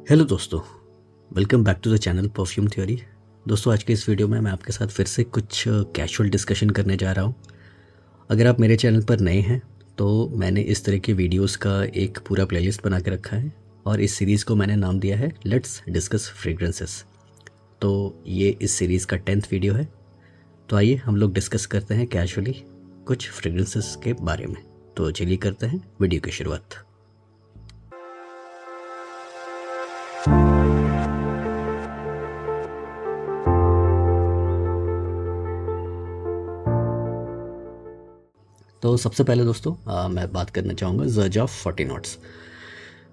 Hello दोस्तों, welcome back to the channel perfume theory. दोस्तों, आज के इस वीडियो में मैं आपके साथ फिर से कुछ कैजुअल डिस्कशन करने जा रहा हूँ। अगर आप मेरे चैनल पर नए हैं तो मैंने इस तरह के वीडियोस का एक पूरा प्लेलिस्ट बना के रखा है और इस सीरीज़ को मैंने नाम दिया है लेट्स डिस्कस फ्रेग्रेंसेस। तो ये इस सीरीज़ का 10th वीडियो है। तो आइए हम लोग डिस्कस करते हैं कैजुअली कुछ फ्रेग्रेंसेस के बारे में। तो चलिए करते हैं वीडियो की शुरुआत। तो सबसे पहले दोस्तों मैं बात करना चाहूँगा ज़र्जॉफ 40 नॉट्स।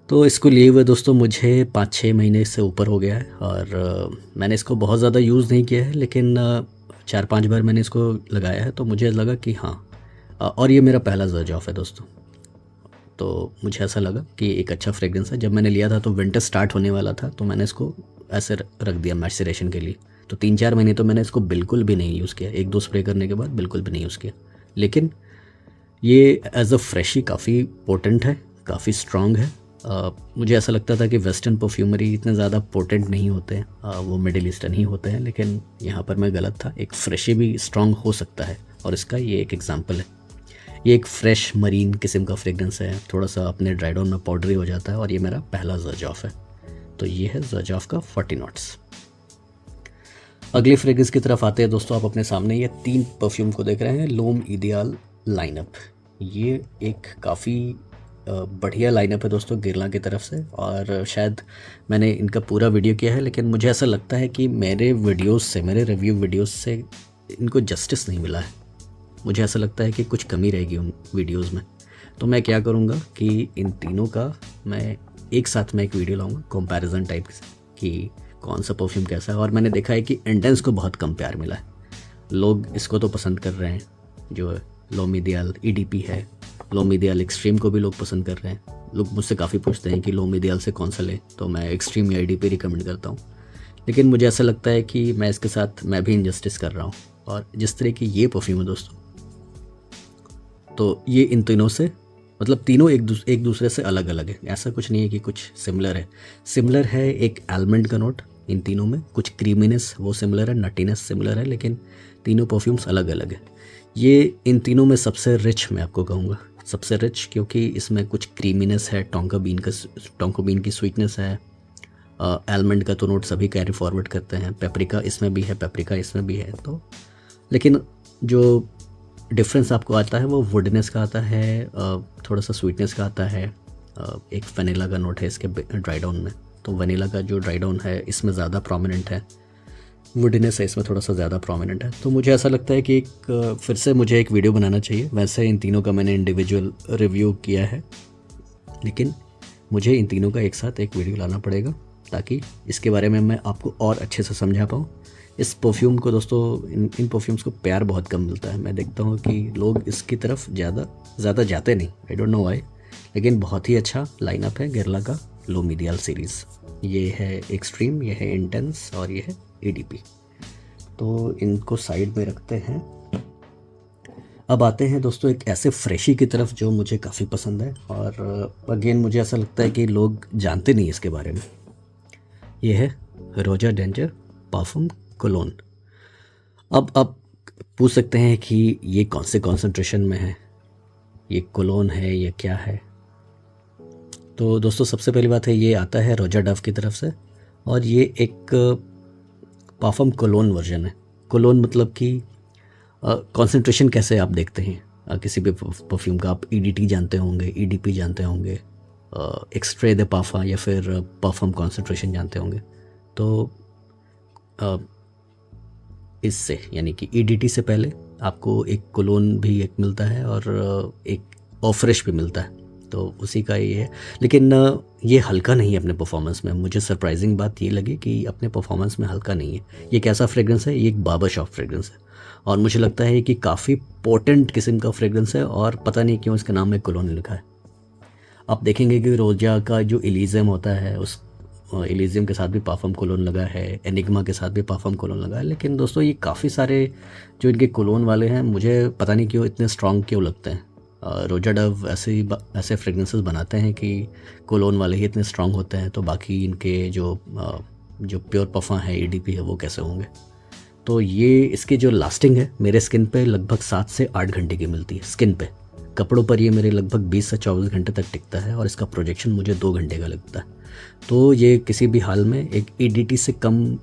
तो इसको लिए हुए दोस्तों मुझे 5-6 महीने से ऊपर हो गया है और मैंने इसको बहुत ज़्यादा यूज़ नहीं किया है, लेकिन 4-5 बार मैंने इसको लगाया है तो मुझे लगा कि हाँ। और ये मेरा पहला ज़र्जॉफ है दोस्तों। तो मुझे ऐसा लगा कि एक अच्छा फ्रेग्रेंस है। जब मैंने लिया था तो विंटर स्टार्ट होने वाला था, तो मैंने इसको ऐसे रख दिया मैस्चराइजेशन के लिए। तो 3-4 महीने तो मैंने इसको बिल्कुल भी नहीं यूज़ किया, 1-2 स्प्रे करने के बाद बिल्कुल भी नहीं यूज़ किया। लेकिन ये एज अ फ्रेश ही काफ़ी पोटेंट है, काफ़ी स्ट्रॉन्ग है। मुझे ऐसा लगता था कि वेस्टर्न परफ्यूमरी इतने ज़्यादा पोटेंट नहीं होते हैं, वो मिडिल ईस्टर्न ही होते हैं, लेकिन यहाँ पर मैं गलत था। एक फ्रेश भी स्ट्रॉन्ग हो सकता है और इसका ये एक एग्जांपल है। ये एक फ्रेश मरीन किस्म का फ्रेग्रेंस है, थोड़ा सा अपने ड्राई डाउन में पाउडरी हो जाता है और ये मेरा पहला ज़र्जॉफ है। तो ये है ज़र्जॉफ का 40 नॉट्स। अगले फ्रेग्रेंस की तरफ आते हैं दोस्तों। आप अपने सामने ये 3 परफ्यूम को देख रहे हैं, लोम इडियाल लाइनअप। ये एक काफ़ी बढ़िया लाइनअप है दोस्तों गिरला की तरफ से, और शायद मैंने इनका पूरा वीडियो किया है, लेकिन मुझे ऐसा लगता है कि मेरे वीडियोस से, मेरे रिव्यू वीडियोस से इनको जस्टिस नहीं मिला है। मुझे ऐसा लगता है कि कुछ कमी रहेगी उन वीडियोस में। तो मैं क्या करूँगा कि इन तीनों का मैं एक साथ में एक वीडियो लाऊंगा कंपैरिजन टाइप से कि कौन सा परफ्यूम कैसा है। और मैंने देखा है कि इंटेंस को बहुत कम प्यार मिला है, लोग इसको तो पसंद कर रहे हैं। जो लोम इडियाल ईडीपी है, लोम इडियाल एक्सट्रीम को भी लोग पसंद कर रहे हैं। लोग मुझसे काफ़ी पूछते हैं कि लोम इडियाल से कौन सा लें, तो मैं एक्सट्रीम या ईडीपी रिकमेंड करता हूँ। लेकिन मुझे ऐसा लगता है कि मैं इसके साथ मैं भी इनजस्टिस कर रहा हूँ। और जिस तरह की ये परफ्यूम है दोस्तों, तो ये इन तीनों से, मतलब तीनों एक दूसरे से अलग अलग है। ऐसा कुछ नहीं है कि कुछ सिमिलर है। सिमिलर है एक आलमंड का नोट इन तीनों में, कुछ क्रीमीनेस वो सिमिलर है, नटीनेस सिमिलर है, लेकिन तीनों परफ्यूम्स अलग अलग है। ये इन तीनों में सबसे रिच मैं आपको कहूँगा, सबसे रिच, क्योंकि इसमें कुछ क्रीमीनेस है, टोंका बीन की स्वीटनेस है। आलमंड का तो नोट सभी कैरी फॉरवर्ड करते हैं, पेपरिका इसमें भी है, पेपरिका इसमें भी है। तो लेकिन जो डिफरेंस आपको आता है वो वुडनेस का आता है, थोड़ा सा स्वीटनेस का आता है। एक वनीला का नोट है इसके ड्राई डाउन में, तो वनीला का जो ड्राई डाउन है इसमें ज़्यादा प्रोमिनेंट है, वुडनेस है इसमें थोड़ा सा ज़्यादा प्रोमिनेंट है। तो मुझे ऐसा लगता है कि फिर से मुझे एक वीडियो बनाना चाहिए। वैसे इन तीनों का मैंने इंडिविजुअल रिव्यू किया है, लेकिन मुझे इन तीनों का एक साथ एक वीडियो लाना पड़ेगा ताकि इसके बारे में मैं आपको और अच्छे से समझा पाऊँ। इस परफ्यूम को दोस्तों, इन परफ्यूम्स को प्यार बहुत कम मिलता है। मैं देखता हूँ कि लोग इसकी तरफ ज़्यादा जाते नहीं, आई डोंट नो व्हाई, लेकिन बहुत ही अच्छा लाइनअप है गिरला का लोम इडियाल सीरीज़। ये है एक्सट्रीम, ये है इंटेंस और ये है ईडीपी। तो इनको साइड में रखते हैं। अब आते हैं दोस्तों एक ऐसे फ्रेशी की तरफ जो मुझे काफ़ी पसंद है, और अगेन मुझे ऐसा लगता है कि लोग जानते नहीं इसके बारे में। ये है रोजा डेंजर पार्फम कोलोन। अब आप पूछ सकते हैं कि ये कौन से कॉन्सेंट्रेशन में है, ये कोलोन है, ये क्या है। तो दोस्तों सबसे पहली बात है, ये आता है रोजा डव की तरफ से, और ये एक पार्फम कोलोन वर्जन है। कोलोन मतलब कि कॉन्सेंट्रेशन कैसे आप देखते हैं किसी भी परफ्यूम का, आप ईडीटी जानते होंगे, ईडीपी जानते होंगे, एक्सट्रे दे पाफा या फिर पार्फम कॉन्सेंट्रेशन जानते होंगे। तो इससे यानी कि ईडीटी से पहले आपको एक कोलोन भी एक मिलता है और एक ऑफ्रेश भी मिलता है, तो उसी का ये है। लेकिन ये हल्का नहीं है अपने परफॉर्मेंस में। मुझे सरप्राइजिंग बात ये लगी कि अपने परफॉर्मेंस में हल्का नहीं है। ये कैसा फ्रेग्रेंस है, ये एक बार्बर शॉप फ्रेग्रेंस है, और मुझे लगता है कि काफ़ी पोटेंट किस्म का फ्रेग्रेंस है, और पता नहीं क्यों इसका नाम में कोलोन लिखा है। आप देखेंगे कि रोजा का जो इलीजियम होता है, उस इलीजियम के साथ भी पार्फम कोलोन लगा है, एनिग्मा के साथ भी पार्फम कोलोन लगा है। लेकिन दोस्तों ये काफ़ी सारे जो इनके कोलोन वाले हैं, मुझे पता नहीं क्यों इतने स्ट्रॉन्ग क्यों लगते हैं। रोजा डव ऐसे फ्रेगरेंसेस बनाते हैं कि कोलोन वाले ही इतने स्ट्रांग होते हैं, तो बाकी इनके जो प्योर पफा है, ईडीपी है, वो कैसे होंगे। तो ये इसकी जो लास्टिंग है मेरे स्किन पे लगभग 7 से 8 घंटे की मिलती है स्किन पे। कपड़ों पर ये मेरे लगभग 20 से 24 घंटे तक टिकता है और इसका प्रोजेक्शन मुझे 2 घंटे का लगता है। तो ये किसी भी हाल में एक ईडीटी से कम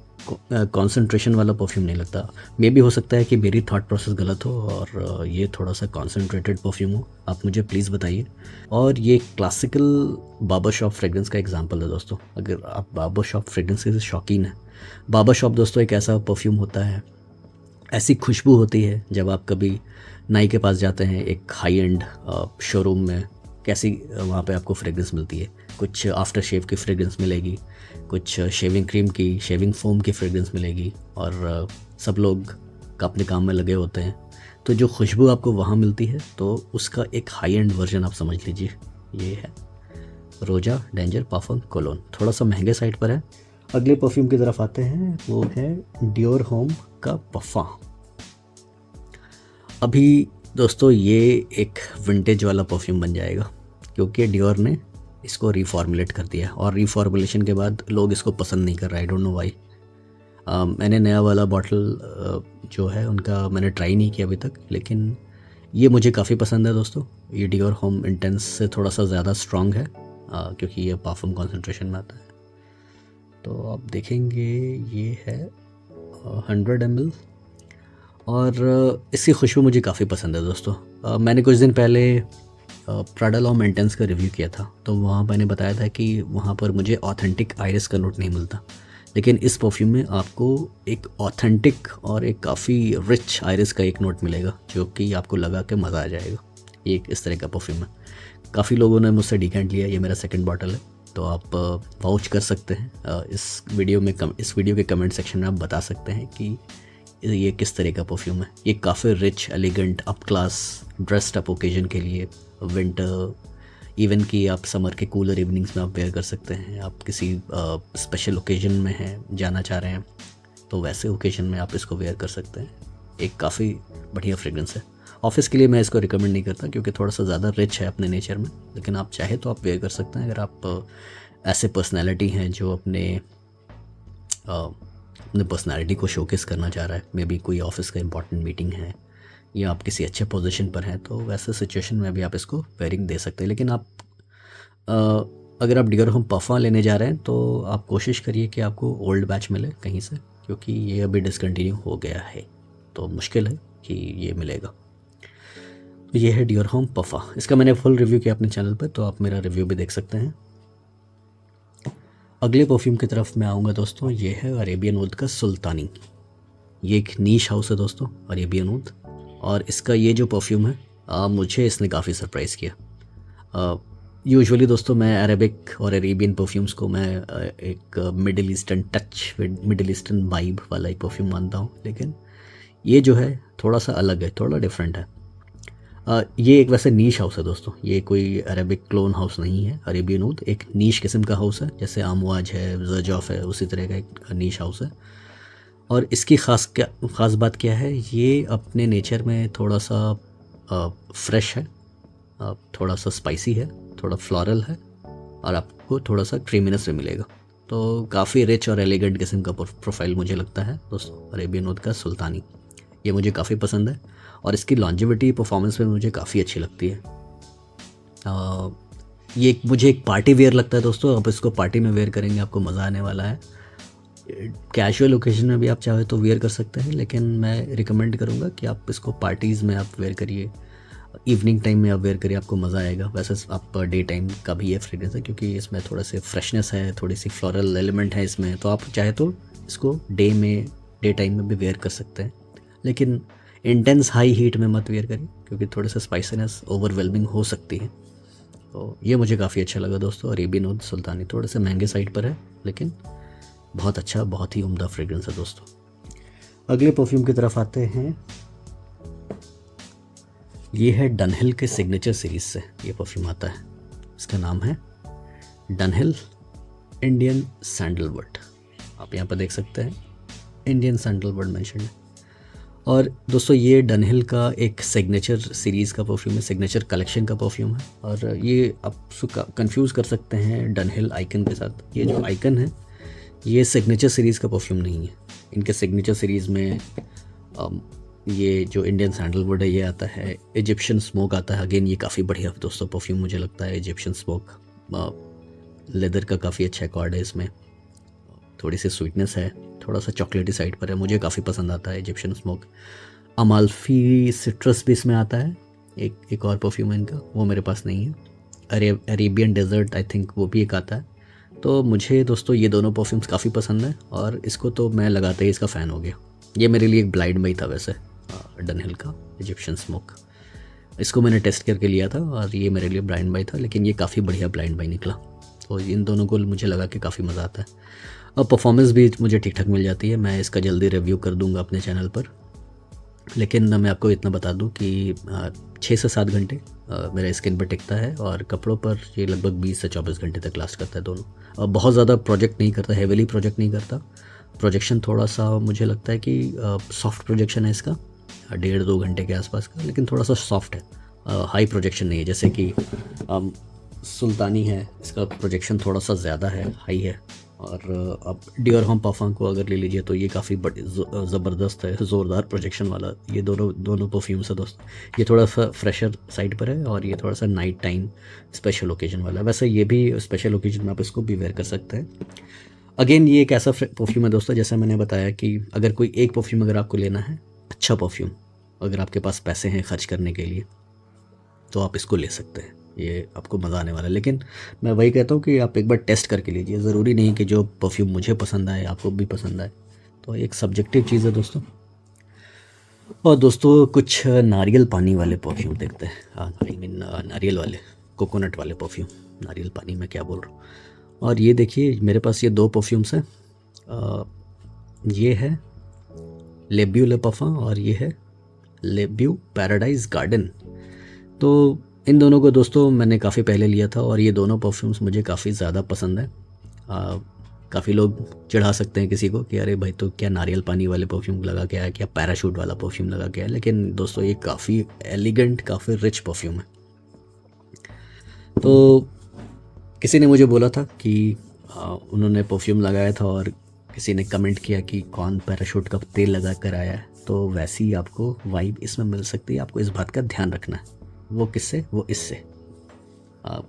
कंसंट्रेशन वाला परफ्यूम नहीं लगता। मे भी हो सकता है कि मेरी थॉट प्रोसेस गलत हो और ये थोड़ा सा कंसंट्रेटेड परफ्यूम हो, आप मुझे प्लीज़ बताइए। और ये क्लासिकल बार्बर शॉप फ्रेग्रेंस का एग्जांपल है दोस्तों। अगर आप बार्बर शॉप फ्रेग्रेंस के शौकीन हैं, बार्बर शॉप दोस्तों एक ऐसा परफ्यूम होता है, ऐसी खुशबू होती है जब आप कभी नाई के पास जाते हैं एक हाई एंड शोरूम में, कैसी वहाँ पे आपको फ्रेग्रेंस मिलती है। कुछ आफ्टर शेव की फ्रेग्रेंस मिलेगी, कुछ शेविंग क्रीम की, शेविंग फोम की फ्रेग्रेंस मिलेगी, और सब लोग अपने काम में लगे होते हैं। तो जो खुशबू आपको वहाँ मिलती है, तो उसका एक हाई एंड वर्जन आप समझ लीजिए, ये है रोजा डेंजर पाफम कोलोन। थोड़ा सा महंगे साइड पर है। अगले परफ्यूम की तरफ आते हैं, वो है डियोर होम का पफा। अभी दोस्तों ये एक विंटेज वाला परफ्यूम बन जाएगा, क्योंकि डियोर ने इसको रिफॉर्मुलेट कर दिया, और रिफॉर्मुलेशन के बाद लोग इसको पसंद नहीं कर रहे। I don't know why. मैंने नया वाला बॉटल जो है उनका मैंने ट्राई नहीं किया अभी तक, लेकिन ये मुझे काफ़ी पसंद है दोस्तों। ये डियोर होम इंटेंस से थोड़ा सा ज़्यादा स्ट्रॉन्ग है, क्योंकि ये पाफम कॉन्सेंट्रेशन में आता है। तो आप देखेंगे ये है 100 ml, और इसकी खुशबू मुझे काफ़ी पसंद है दोस्तों। मैंने कुछ दिन पहले प्राडा लॉ मेंटेंस का रिव्यू किया था, तो वहाँ मैंने बताया था कि वहाँ पर मुझे ऑथेंटिक आयरिस का नोट नहीं मिलता, लेकिन इस परफ्यूम में आपको एक ऑथेंटिक और एक काफ़ी रिच आयरिस का एक नोट मिलेगा, जो कि आपको लगा के मज़ा आ जाएगा। ये एक इस तरह का परफ्यूम है। काफ़ी लोगों ने मुझसे डिकेंट लिया, ये मेरा सेकंड बॉटल है, तो आप वाउच कर सकते हैं। इस वीडियो के कमेंट सेक्शन में आप बता सकते हैं कि ये किस तरह का परफ्यूम है। ये काफ़ी rich, elegant, up class, dressed up occasion के लिए, विंटर, इवन कि आप समर के कूलर इवनिंग्स में आप वेयर कर सकते हैं। आप किसी स्पेशल ओकेजन में हैं, जाना चाह रहे हैं, तो वैसे ओकेजन में आप इसको वेयर कर सकते हैं। एक काफ़ी बढ़िया फ्रेग्रेंस है। ऑफिस के लिए मैं इसको रिकमेंड नहीं करता, क्योंकि थोड़ा सा ज़्यादा रिच है अपने नेचर में, लेकिन आप चाहे तो आप वेयर कर सकते हैं। अगर आप ऐसे पर्सनैलिटी हैं जो अपने पर्सनैलिटी को शोकेस करना चाह रहा है, मे बी कोई ऑफिस का इंपॉर्टेंट मीटिंग है, या आप किसी अच्छे पोजीशन पर हैं, तो वैसे सिचुएशन में भी आप इसको वेयरिंग दे सकते हैं। लेकिन आप अगर आप डियोर होम पफा लेने जा रहे हैं, तो आप कोशिश करिए कि आपको ओल्ड बैच मिले कहीं से, क्योंकि ये अभी डिसकंटिन्यू हो गया है, तो मुश्किल है कि ये मिलेगा। तो ये है डियोर होम पफा। इसका मैंने फुल रिव्यू किया अपने चैनल पर, तो आप मेरा रिव्यू भी देख सकते हैं। अगले परफ्यूम की तरफ मैं आऊँगा दोस्तों, ये है अरेबियन ऊद का सुल्तानी। ये एक नीश हाउस है दोस्तों, अरेबियन ऊद, और इसका ये जो परफ्यूम है मुझे इसने काफ़ी सरप्राइज़ किया। यूजुअली दोस्तों मैं अरेबिक और अरेबियन परफ्यूम्स को मैं एक middle eastern touch, middle eastern vibe वाला एक परफ्यूम मानता हूँ, लेकिन ये जो है थोड़ा सा अलग है, थोड़ा डिफरेंट है। ये एक वैसे नीश हाउस है दोस्तों, ये कोई अरेबिक क्लोन हाउस नहीं है। अरेबियन ऊद एक नीश किस्म का हाउस है, जैसे आमवाज है, ज़रजॉफ है, उसी तरह का एक नीश हाउस है। और इसकी ख़ास बात क्या है, ये अपने नेचर में थोड़ा सा फ्रेश है, थोड़ा सा स्पाइसी है, थोड़ा फ्लोरल है, और आपको थोड़ा सा क्रीमीनेस भी मिलेगा। तो काफ़ी रिच और एलिगेंट किस्म का प्रोफाइल मुझे लगता है दोस्तों अरेबियन ऊद का सुल्तानी। ये मुझे काफ़ी पसंद है, और इसकी लॉन्जिविटी परफॉर्मेंस में मुझे काफ़ी अच्छी लगती है। ये मुझे एक पार्टी वेयर लगता है दोस्तों। आप इसको पार्टी में वेयर करेंगे, आपको मज़ा आने वाला है। कैजुअल ओकेजन में भी आप चाहे तो वेयर कर सकते हैं, लेकिन मैं रिकमेंड करूँगा कि आप इसको पार्टीज़ में आप वेयर करिए, इवनिंग टाइम में आप वेयर करिए, आपको मज़ा आएगा। वैसे आप डे टाइम का भी ये फ्रेग्रेंस है, क्योंकि इसमें थोड़ा से फ्रेशनेस है, थोड़ी सी फ्लोरल एलिमेंट है इसमें, तो आप चाहे तो इसको डे टाइम में भी वेयर कर सकते हैं, लेकिन इंटेंस हाई हीट में मत वेयर करिए, क्योंकि थोड़े से स्पाइसीनेस ओवरवेलमिंग हो सकती है। तो ये मुझे काफ़ी अच्छा लगा दोस्तों, अरेबियन ऊद सुल्तानी। थोड़े से महंगे साइड पर है, लेकिन बहुत अच्छा, बहुत ही उम्दा फ्रेग्रेंस है दोस्तों। अगले परफ्यूम की तरफ आते हैं। ये है डनहिल के सिग्नेचर सीरीज से ये परफ्यूम आता है। इसका नाम है डनहिल इंडियन सैंडलवुड। आप यहाँ पर देख सकते हैं इंडियन सैंडलवुड मेंशन है। और दोस्तों ये डनहिल का एक सिग्नेचर सीरीज़ का परफ्यूम है, सिग्नेचर कलेक्शन का परफ्यूम है। और ये आप कंफ्यूज कर सकते हैं डनहिल आइकन के साथ। ये जो आइकन है ये सिग्नेचर सीरीज़ का परफ्यूम नहीं है। इनके सिग्नेचर सीरीज़ में ये जो इंडियन सैंडलवुड है ये आता है, इजिप्शियन स्मोक आता है। अगेन ये काफ़ी बढ़िया दोस्तों परफ्यूम मुझे लगता है। इजिप्शियन स्मोक लेदर का काफ़ी अच्छा एकॉर्ड है इसमें, थोड़ी सी स्वीटनेस है, थोड़ा सा चॉकलेटी साइड पर है, मुझे काफ़ी पसंद आता है इजिप्शियन स्मोक। अमाल्फी सिट्रस भी इसमें आता है, एक और परफ्यूम है इनका, वो मेरे पास नहीं है। अरेबियन डेजर्ट आई थिंक वो भी एक आता है। तो मुझे दोस्तों ये दोनों परफ्यूम्स काफ़ी पसंद है और इसको तो मैं लगाते ही इसका फ़ैन हो गया। ये मेरे लिए एक ब्लाइंड बाई था वैसे, डनहिल का इजिप्शियन स्मोक। इसको मैंने टेस्ट करके लिया था और ये मेरे लिए ब्लाइंड बाई था, लेकिन ये काफ़ी बढ़िया ब्लाइंड बाई निकला। तो इन दोनों को मुझे लगा कि काफ़ी मज़ा आता है। अब परफॉर्मेंस भी मुझे ठीक ठाक मिल जाती है, मैं इसका जल्दी रिव्यू कर दूंगा अपने चैनल पर। लेकिन मैं आपको इतना बता दूं कि 6 से 7 घंटे मेरे स्किन पर टिकता है और कपड़ों पर ये लगभग 20 से 24 घंटे तक लास्ट करता है दोनों। और बहुत ज़्यादा प्रोजेक्ट नहीं करता, हेविली प्रोजेक्ट नहीं करता। प्रोजेक्शन थोड़ा सा मुझे लगता है कि सॉफ्ट प्रोजेक्शन है इसका, 1.5-2 घंटे के आसपास का, लेकिन थोड़ा सा सॉफ्ट है, हाई प्रोजेक्शन नहीं है। जैसे कि सुल्तानी है, इसका प्रोजेक्शन थोड़ा सा ज़्यादा है, हाई है। और अब डियर होम परफ्यूम को अगर ले लीजिए तो ये काफ़ी ज़बरदस्त है, ज़ोरदार प्रोजेक्शन वाला। ये दोनों परफ्यूम्स है दोस्त। ये थोड़ा सा फ्रेशर साइड पर है और ये थोड़ा सा नाइट टाइम स्पेशल ओकेजन वाला है। वैसे ये भी स्पेशल ओकेजन में आप इसको भी वेयर कर सकते हैं। अगेन ये एक ऐसा परफ्यूम है दोस्तों, जैसा मैंने बताया कि अगर कोई एक परफ्यूम अगर आपको लेना है, अच्छा परफ्यूम, अगर आपके पास पैसे हैं खर्च करने के लिए, तो आप इसको ले सकते हैं, ये आपको मज़ा आने वाला है। लेकिन मैं वही कहता हूँ कि आप एक बार टेस्ट करके लीजिए, ज़रूरी नहीं कि जो परफ्यूम मुझे पसंद आए आपको भी पसंद आए। तो एक सब्जेक्टिव चीज़ है दोस्तों। और दोस्तों कुछ नारियल पानी वाले परफ्यूम देखते हैं। आई मीन नारियल वाले, कोकोनट वाले परफ्यूम। नारियल पानी मैं क्या बोल रहा हूँ। और ये देखिए मेरे पास ये 2 परफ्यूम्स हैं। ये है ले ब्यू ले पार्फम और ये है ले ब्यू पैराडाइज गार्डन। तो इन दोनों को दोस्तों मैंने काफ़ी पहले लिया था और ये दोनों परफ्यूम्स मुझे काफ़ी ज़्यादा पसंद है। काफ़ी लोग चिढ़ा सकते हैं किसी को कि अरे भाई तो क्या नारियल पानी वाले परफ्यूम लगा के आया, क्या पैराशूट वाला परफ्यूम लगा के आया। लेकिन दोस्तों ये काफ़ी एलिगेंट, काफ़ी रिच परफ्यूम है। तो किसी ने मुझे बोला था कि उन्होंने परफ्यूम लगाया था और किसी ने कमेंट किया कि कौन पैराशूट का तेल लगा कर आया है। तो वैसी ही आपको वाइब इसमें मिल सकती है, आपको इस बात का ध्यान रखना है। वो किससे, वो इससे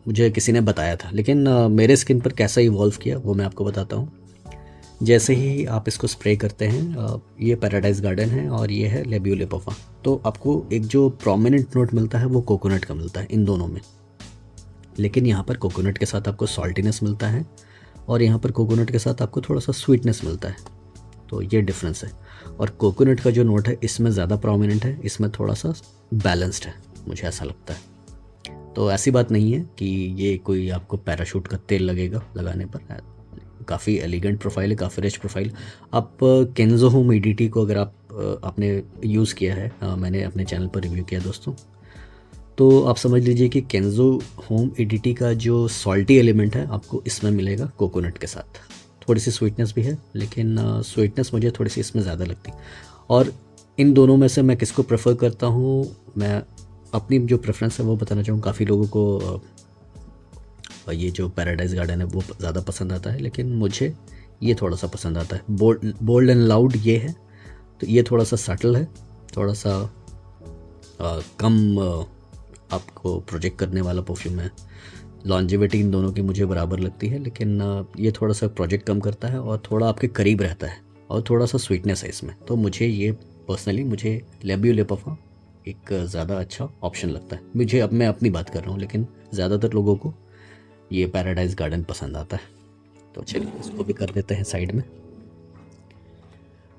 मुझे किसी ने बताया था। लेकिन मेरे स्किन पर कैसा इवॉल्व किया वो मैं आपको बताता हूँ। जैसे ही आप इसको स्प्रे करते हैं, ये पैराडाइज गार्डन है और ये है ले ब्यू ले पार्फम, तो आपको एक जो प्रोमिनेंट नोट मिलता है वो कोकोनट का मिलता है इन दोनों में। लेकिन यहाँ पर कोकोनट के साथ आपको सॉल्टीनेस मिलता है और यहाँ पर कोकोनट के साथ आपको थोड़ा सा स्वीटनेस मिलता है। तो ये डिफरेंस है। और कोकोनट का जो नोट है इसमें ज़्यादा प्रोमिनेंट है, इसमें थोड़ा सा बैलेंस्ड है, मुझे ऐसा लगता है। तो ऐसी बात नहीं है कि ये कोई आपको पैराशूट का तेल लगेगा लगाने पर। काफ़ी एलिगेंट प्रोफाइल है, काफ़ी रिच प्रोफाइल। आप केंजो होम ईडीटी को अगर आपने यूज़ किया है, मैंने अपने चैनल पर रिव्यू किया दोस्तों, तो आप समझ लीजिए कि केंजो होम ईडीटी का जो सॉल्टी एलिमेंट है आपको इसमें मिलेगा कोकोनट के साथ। थोड़ी सी स्वीटनेस भी है, लेकिन स्वीटनेस मुझे थोड़ी सी इसमें ज़्यादा लगती। और इन दोनों में से मैं किसको प्रेफर करता हूँ, मैं अपनी जो प्रेफरेंस है वो बताना चाहूँ। काफ़ी लोगों को ये जो पैराडाइज गार्डन है वो ज़्यादा पसंद आता है, लेकिन मुझे ये थोड़ा सा पसंद आता है। बोल्ड एंड लाउड ये है, तो ये थोड़ा सा सटल है, थोड़ा सा कम आपको प्रोजेक्ट करने वाला परफ्यूम है। लॉन्जिविटी इन दोनों की मुझे बराबर लगती है, लेकिन ये थोड़ा सा प्रोजेक्ट कम करता है और थोड़ा आपके करीब रहता है और थोड़ा सा स्वीटनेस है इसमें। तो मुझे ये पर्सनली मुझे ले ब्यू ले पार्फम एक ज़्यादा अच्छा ऑप्शन लगता है मुझे। अब मैं अपनी बात कर रहा हूँ, लेकिन ज़्यादातर लोगों को ये पैराडाइज गार्डन पसंद आता है। तो चलिए इसको भी कर देते हैं साइड में।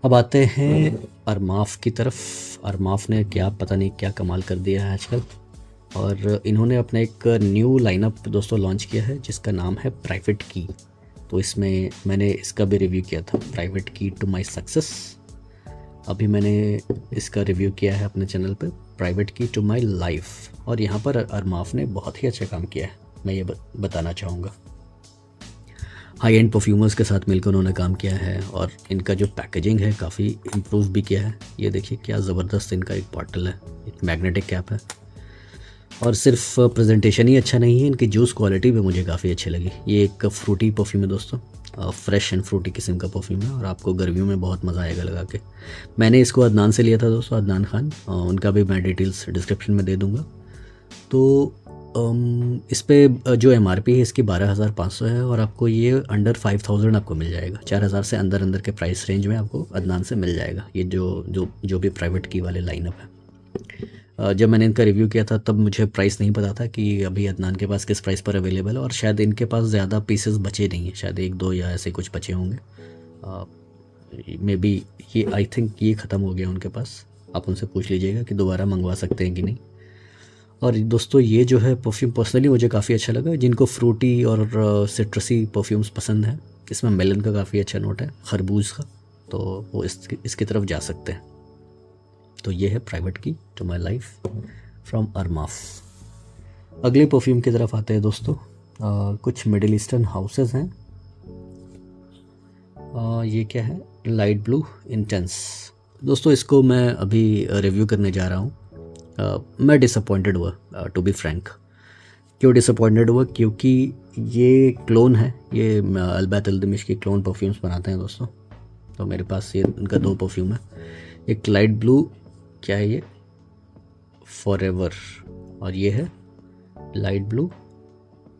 अब आते हैं अरमाफ की तरफ। अरमाफ ने क्या पता नहीं क्या कमाल कर दिया है आजकल, और इन्होंने अपना एक न्यू लाइनअप दोस्तों लॉन्च किया है जिसका नाम है प्राइवेट की। तो इसमें मैंने इसका भी रिव्यू किया था, private key to my success. अभी मैंने इसका रिव्यू किया है अपने चैनल पर, private key to my life. और यहाँ पर अरमाफ ने बहुत ही अच्छा काम किया है, मैं ये बताना चाहूँगा। हाई एंड परफ्यूमर्स के साथ मिलकर उन्होंने काम किया है और इनका जो पैकेजिंग है काफ़ी इम्प्रूव भी किया है। ये देखिए क्या ज़बरदस्त इनका एक बॉटल है, एक मैग्नेटिक कैप है। और सिर्फ प्रेजेंटेशन ही अच्छा नहीं है, इनकी जूस क्वालिटी भी मुझे काफ़ी अच्छी लगी। ये एक फ्रूटी परफ्यूम है दोस्तों, फ्रेश एंड फ्रूटी किस्म का परफ्यूम है और आपको गर्मियों में बहुत मज़ा आएगा लगा के। मैंने इसको अदनान से लिया था दोस्तों, अदनान खान, उनका भी मैं डिटेल्स डिस्क्रिप्शन में दे दूँगा। तो इस पे जो एमआरपी है इसकी 12,500 है और आपको ये अंडर 5,000 आपको मिल जाएगा। 4,000 से अंदर अंदर के प्राइस रेंज में आपको अदनान से मिल जाएगा। ये जो भी प्राइवेट की वाले लाइनअप है। जब मैंने इनका रिव्यू किया था तब मुझे प्राइस नहीं पता था कि अभी अदनान के पास किस प्राइस पर अवेलेबल है और शायद इनके पास ज़्यादा पीसेस बचे नहीं हैं, शायद 1-2 या ऐसे कुछ बचे होंगे। मे बी ये आई थिंक ये ख़त्म हो गया उनके पास। आप उनसे पूछ लीजिएगा कि दोबारा मंगवा सकते हैं कि नहीं। और दोस्तों ये जो है परफ्यूम पर्सनली मुझे काफ़ी अच्छा लगा। जिनको फ्रूटी और सिट्रसी परफ्यूम्स पसंद है, इसमें मेलन का काफ़ी अच्छा नोट है, खरबूज का, तो वो इसकी तरफ जा सकते हैं। तो ये है private key to my life from Armaf. अगले परफ्यूम की तरफ आते हैं दोस्तों। कुछ मिडिल ईस्टर्न हाउसेस हैं। ये क्या है, लाइट ब्लू इंटेंस। दोस्तों इसको मैं अभी रिव्यू करने जा रहा हूँ। मैं डिसअपॉइंटेड हुआ, टू बी फ्रैंक। क्यों डिसअपॉइंटेड हुआ? क्योंकि ये क्लोन है, ये अल्बैत अल्दमिश की क्लोन परफ्यूम्स बनाते हैं दोस्तों। तो मेरे पास ये इनका 2 परफ्यूम है। एक लाइट ब्लू, क्या है ये, फॉरएवर, और ये है लाइट ब्लू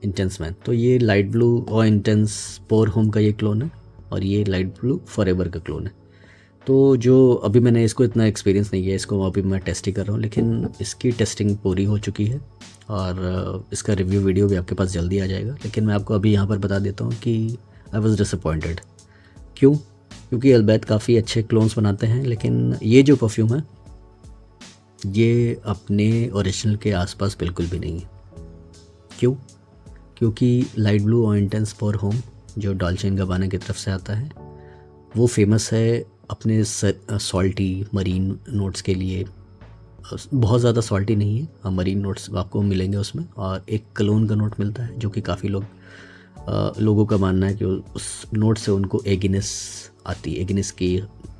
इंटेंस मैन। तो ये लाइट ब्लू और इंटेंस पोर होम का ये क्लोन है और ये लाइट ब्लू फॉरएवर का क्लोन है। तो जो अभी मैंने इसको इतना एक्सपीरियंस नहीं किया, इसको अभी मैं टेस्ट ही कर रहा हूँ, लेकिन इसकी टेस्टिंग पूरी हो चुकी है और इसका रिव्यू वीडियो भी आपके पास जल्दी आ जाएगा। लेकिन मैं आपको अभी यहाँ पर बता देता हूँ कि आई वॉज डिसअपॉइंटेड। क्यों? क्योंकि अल्बैत काफ़ी अच्छे क्लोन्स बनाते हैं, लेकिन ये जो परफ्यूम है ये अपने ओरिजिनल के आसपास बिल्कुल भी नहीं है। क्यों? क्योंकि लाइट ब्लू और इंटेंस पोर होम जो डॉल्चे एंड गैबाना की तरफ से आता है वो फेमस है अपने सॉल्टी मरीन नोट्स के लिए। बहुत ज़्यादा सॉल्टी नहीं है, मरीन नोट्स आपको मिलेंगे उसमें, और एक कलोन का नोट मिलता है जो कि काफ़ी लोगों का मानना है कि उस नोट से उनको एगिनेस आती है। एगिनेस की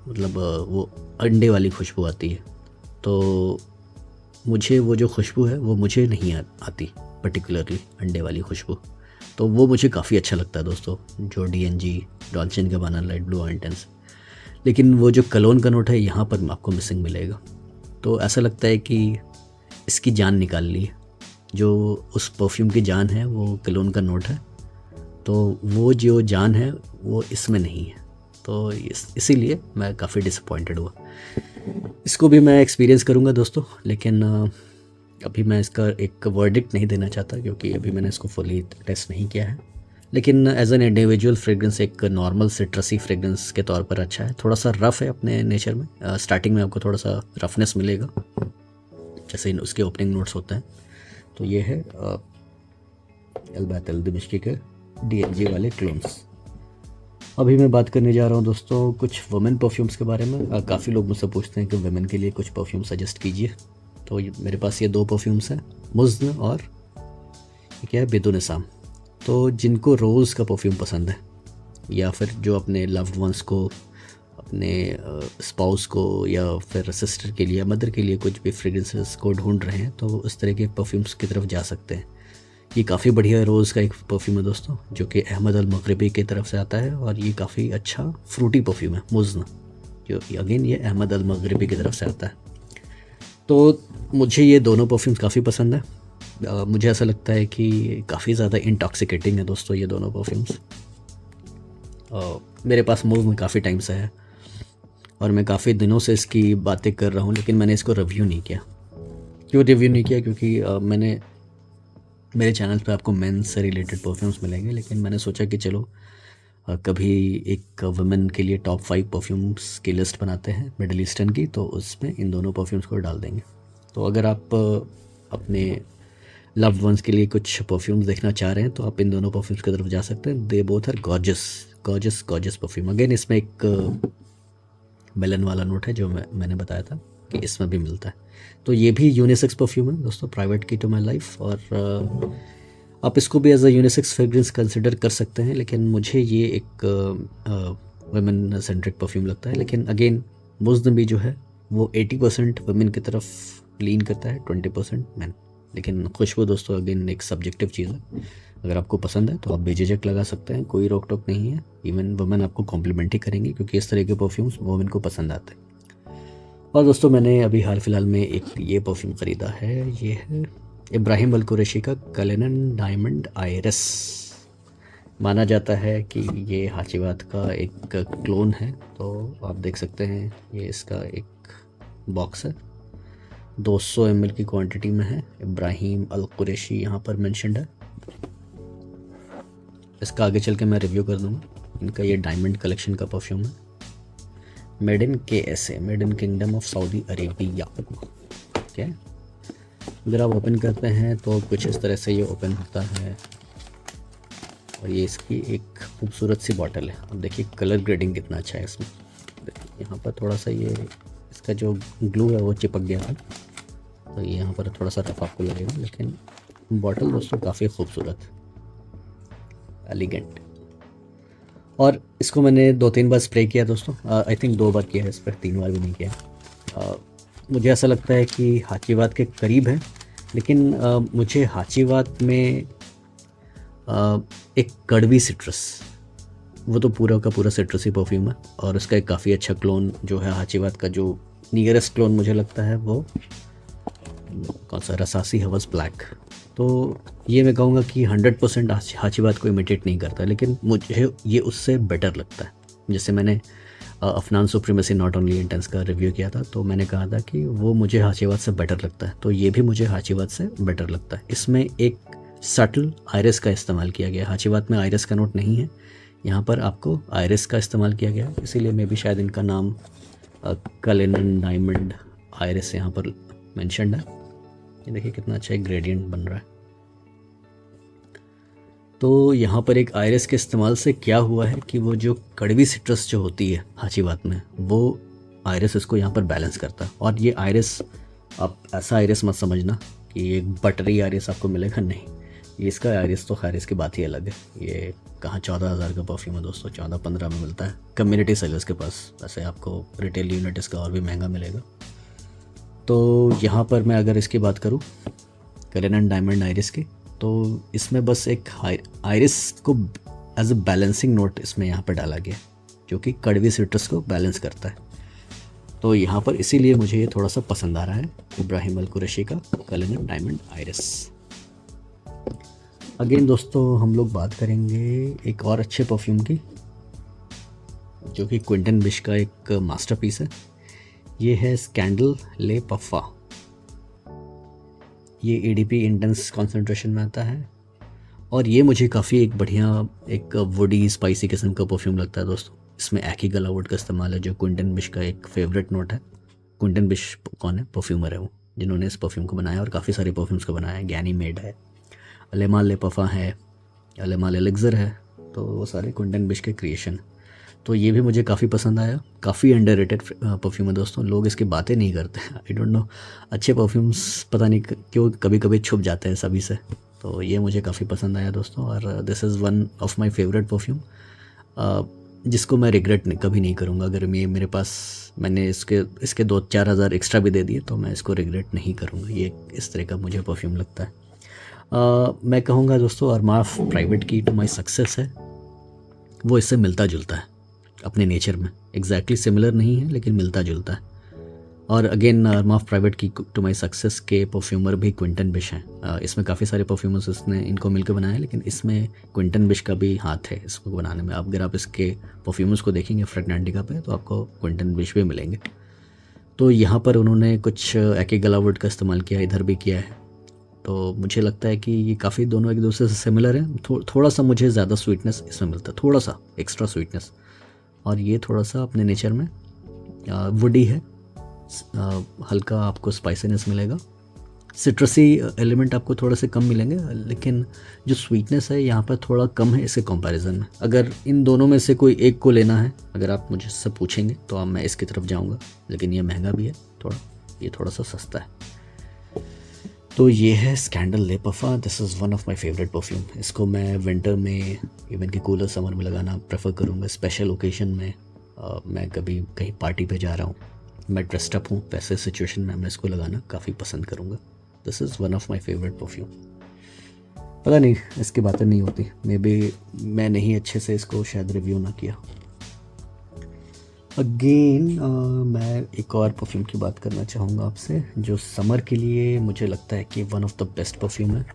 मतलब वो अंडे वाली खुशबू आती है। तो मुझे वो जो खुशबू है वो मुझे नहीं आती, पर्टिकुलरली अंडे वाली खुशबू। तो वो मुझे काफ़ी अच्छा लगता है दोस्तों, जो DNG Dolce and Gabbana light blue और इंटेंस। लेकिन वो जो कलोन का नोट है यहाँ पर आपको मिसिंग मिलेगा। तो ऐसा लगता है कि इसकी जान निकाल ली है। जो उस परफ्यूम की जान है वो कलोन का नोट है, तो वो जो जान है वो इसमें नहीं है। तो इसीलिए मैं काफ़ी डिसअपॉइंटेड हुआ। इसको भी मैं एक्सपीरियंस करूँगा दोस्तों, लेकिन अभी मैं इसका एक वर्डिक्ट नहीं देना चाहता क्योंकि अभी मैंने इसको फुली टेस्ट नहीं किया है। लेकिन एज एन इंडिविजुअल फ्रेग्रेंस एक नॉर्मल सिट्रसी फ्रेग्रेंस के तौर पर अच्छा है। थोड़ा सा रफ़ है अपने नेचर में, स्टार्टिंग में आपको थोड़ा सा रफनेस मिलेगा जैसे उसके ओपनिंग नोट्स होते हैं। तो ये है अल्बैत अल्दमिश्की के DNG वाले क्लोन्स। अभी मैं बात करने जा रहा हूँ दोस्तों कुछ वुमेन परफ्यूम्स के बारे में। काफ़ी लोग मुझसे पूछते हैं कि वुमेन के लिए कुछ परफ्यूम सजेस्ट कीजिए। तो मेरे पास ये 2 परफ्यूम्स हैं, मुज़्न और क्या है, बेदुनिसाम। तो जिनको रोज़ का परफ्यूम पसंद है या फिर जो अपने लव्ड वंस को, अपने स्पाउस को या फिर सिस्टर के लिए, मदर के लिए कुछ भी फ्रेग्रेंसेस को ढूंढ रहे हैं तो उस तरह के परफ्यूम्स की तरफ जा सकते हैं। ये काफ़ी बढ़िया रोज़ का एक परफ्यूम है दोस्तों, जो कि अहमद अल मगरिबी की तरफ से आता है और ये काफ़ी अच्छा फ्रूटी परफ्यूम है, मुज़्न, जो अगेन ये अहमद अल मगरिबी की तरफ से आता है। तो मुझे ये दोनों परफ्यूम्स काफ़ी पसंद है। मुझे ऐसा लगता है कि काफ़ी ज़्यादा इंटॉक्सिकेटिंग है दोस्तों ये दोनों परफ्यूम्स। मेरे पास मूव में काफ़ी टाइम से है और मैं काफ़ी दिनों से इसकी बातें कर रहा हूँ, लेकिन मैंने इसको रिव्यू नहीं किया। क्यों रिव्यू नहीं किया? क्योंकि मैंने मेरे चैनल पे आपको मेंस से रिलेटेड परफ्यूम्स मिलेंगे, लेकिन मैंने सोचा कि चलो कभी एक वुमेन के लिए टॉप 5 परफ्यूम्स की लिस्ट बनाते हैं मिडिल ईस्टर्न की, तो उसमें इन दोनों परफ्यूम्स को डाल देंगे। तो अगर आप अपने लव्ड वंस के लिए कुछ परफ्यूम्स देखना चाह रहे हैं तो आप इन दोनों परफ्यूम्स की तरफ जा सकते हैं। They both are gorgeous perfume. Again इसमें एक मेलन वाला नोट है जो मैंने बताया था कि इसमें भी मिलता है। तो ये भी यूनिसेक्स परफ्यूम है दोस्तों, private key to my life. और आप इसको भी as a unisex fragrance consider कर सकते हैं, लेकिन मुझे ये एक वुमेन सेंट्रिक परफ्यूम लगता है। लेकिन अगेन मुज़्ज़नबी जो है वो 80% वुमेन की तरफ लीन करता है, 20% मैन। लेकिन खुशबू दोस्तों अगेन एक सब्जेक्टिव चीज़ है। अगर आपको पसंद है तो आप बेझिझक लगा सकते हैं, कोई रोक टोक नहीं है। इवन वुमेन आपको कॉम्प्लीमेंट ही करेंगी, क्योंकि इस तरह के परफ्यूम्स वुमेन को पसंद आते हैं। और दोस्तों मैंने अभी हाल फिलहाल में एक ये परफ्यूम ख़रीदा है, ये है इब्राहिम अल कुरैशी का कलेनन डायमंड आयरिस। माना जाता है कि ये हाचीवात का एक क्लोन है। तो आप देख सकते हैं ये इसका एक बॉक्स है, 200 ml की क्वांटिटी में है। इब्राहिम अल कुरैशी यहाँ पर मेंशन्ड है। इसका आगे चल के मैं रिव्यू कर दूँगा। इनका ये डायमंड कलेक्शन का परफ्यूम है, made in KSA, made in kingdom of Saudi Arabia. ठीक है, अगर आप ओपन करते हैं तो कुछ इस तरह से ये ओपन होता है। और ये इसकी एक खूबसूरत सी बॉटल है। अब देखिए कलर ग्रेडिंग कितना अच्छा है इसमें। देखिए यहाँ पर थोड़ा सा ये इसका जो ग्लू है वो चिपक गया है, तो ये यहाँ पर थोड़ा सा रफ आपको लगेगा। लेकिन बॉटल दोस्तों काफ़ी खूबसूरत, एलिगेंट। और इसको मैंने 2-3 बार स्प्रे किया दोस्तों। आई थिंक 2 बार किया है इस पर, 3 बार भी नहीं किया। मुझे ऐसा लगता है कि हाचीवात के करीब है, लेकिन मुझे हाचीवात में एक कड़वी सिट्रस, वो तो पूरा का पूरा सिट्रसी परफ्यूम है। और उसका एक काफ़ी अच्छा क्लोन जो है हाचीवात का, जो नियरेस्ट क्लोन मुझे लगता है वो कौन सा, रसासी हवस ब्लैक। तो ये मैं कहूँगा कि 100% हाचीवात को इमिटेट नहीं करता, लेकिन मुझे ये उससे बेटर लगता है। जैसे मैंने Afnan supremacy not only intense का रिव्यू किया था, तो मैंने कहा था कि वो मुझे हाचीवात से बेटर लगता है, तो ये भी मुझे हाचीवात से बेटर लगता है। इसमें एक सटल आयरिस का इस्तेमाल किया गया है। हाचीवात में आयरिस का नोट नहीं है, यहाँ पर आपको आयरिस का इस्तेमाल किया गया है, इसीलिए मैं भी शायद इनका नाम कलेनन डायमंड आयरिस यहाँ पर मेंशन्ड है। ये देखिए कितना अच्छा एक ग्रेडियंट बन रहा है। तो यहाँ पर एक आयरिस के इस्तेमाल से क्या हुआ है कि वो जो कड़वी सिट्रस जो होती है हाचीवात में, वो आयरिस इसको यहाँ पर बैलेंस करता है। और ये आयरिस, आप ऐसा आयरिस मत समझना कि एक बटरी आयरिस आपको मिलेगा, नहीं। ये इसका आयरिस तो खैर इसकी बात ही अलग है। ये कहाँ 14,000 का परफ्यूम है दोस्तों, 14-15 में मिलता है कम्युनिटी सेलर्स के पास। वैसे आपको रिटेल यूनिट इसका और भी महंगा मिलेगा। तो यहाँ पर मैं अगर इसकी बात करूँ कलेनन डायमंड आयरिस की, तो इसमें बस एक आयरिस को एज अ बैलेंसिंग नोट इसमें यहाँ पर डाला गया, जो कि कड़वी सिट्रस को बैलेंस करता है। तो यहाँ पर इसीलिए मुझे ये थोड़ा सा पसंद आ रहा है, इब्राहिम अल कुरैशी का कलेनन डायमंड आयरिस। अगेन दोस्तों हम लोग बात करेंगे एक और अच्छे परफ्यूम की, जो कि क्विंटन बिश का एक मास्टरपीस है। ये है स्कैंडल ले पफ़ा। ये EDP इंटेंस कॉन्सेंट्रेशन में आता है, और ये मुझे काफ़ी एक बढ़िया एक वुडी स्पाइसी किस्म का परफ्यूम लगता है दोस्तों। इसमें एकी गलावुड का इस्तेमाल है, जो क्विंटन बिश का एक फेवरेट नोट है। क्विंटन बिश कौन है? परफ्यूमर है वो, जिन्होंने इस परफ्यूम को बनाया और काफ़ी सारे परफ्यूम्स को बनाया है। गैनी मेड है, अलेमाल ले पफ़ा है, अलेमाल एलेक्ज़र है, तो वो सारे क्विंटन बिश के क्रिएशन। तो ये भी मुझे काफ़ी पसंद आया। काफ़ी अंडररेटेड परफ्यूम है दोस्तों, लोग इसकी बातें नहीं करते। आई डोंट नो, अच्छे परफ्यूम्स पता नहीं क्यों कभी कभी छुप जाते हैं सभी से। तो ये मुझे काफ़ी पसंद आया दोस्तों, और this is one of my favourite perfume, जिसको मैं रिग्रेट कभी नहीं करूँगा। अगर मेरे पास मैंने इसके 2-4 हज़ार एक्स्ट्रा भी दे दिए तो मैं इसको रिग्रेट नहीं करूँगा। ये इस तरह का मुझे परफ्यूम लगता है। मैं कहूँगा दोस्तों अरमाफ private key to my success है, वो इससे मिलता जुलता है अपने नेचर में। एग्जैक्टली सिमिलर नहीं है, लेकिन मिलता जुलता है। और again अरमाफ private key to my success के परफ्यूमर भी क्विंटन बिश हैं। इसमें काफ़ी सारे परफ्यूमर्स इसने इनको मिलकर बनाया, लेकिन इसमें क्विंटन बिश का भी हाथ है इसको बनाने में। अगर आप इसके परफ्यूमर्स को देखेंगे फ्रेगनेंटिका पे, तो आपको क्विंटन बिश भी मिलेंगे। तो यहाँ पर उन्होंने कुछ एकी गलावुड का इस्तेमाल किया, इधर भी किया है। तो मुझे लगता है कि ये काफ़ी दोनों एक दूसरे से सिमिलर हैं। थोड़ा सा मुझे ज़्यादा स्वीटनेस इसमें मिलता है, थोड़ा सा एक्स्ट्रा स्वीटनेस, और ये थोड़ा सा अपने नेचर में वुडी है। हल्का आपको स्पाइसीनेस मिलेगा, सिट्रसी एलिमेंट आपको थोड़े से कम मिलेंगे, लेकिन जो स्वीटनेस है यहाँ पर थोड़ा कम है इसके कंपैरिजन में। अगर इन दोनों में से कोई एक को लेना है, अगर आप मुझसे पूछेंगे, तो मैं इसकी तरफ जाऊँगा। लेकिन ये महंगा भी है थोड़ा, ये थोड़ा सा सस्ता है। तो ये है स्कैंडल ले पफा। This is one of my favourite perfume. इसको मैं विंटर में, इवन कि कूलर समर में लगाना प्रेफर करूँगा। स्पेशल ओकेजन में मैं कभी कहीं पार्टी पे जा रहा हूँ, मैं ड्रेस्ड अप हूँ, वैसे सिचुएशन में मैं इसको लगाना काफ़ी पसंद करूँगा। This is one of my favourite perfume. पता नहीं इसकी बातें नहीं होती, मे बी मैं नहीं अच्छे से इसको शायद रिव्यू ना किया। अगेन मैं एक और परफ्यूम की बात करना चाहूँगा आपसे, जो समर के लिए मुझे लगता है कि one of the best perfume है।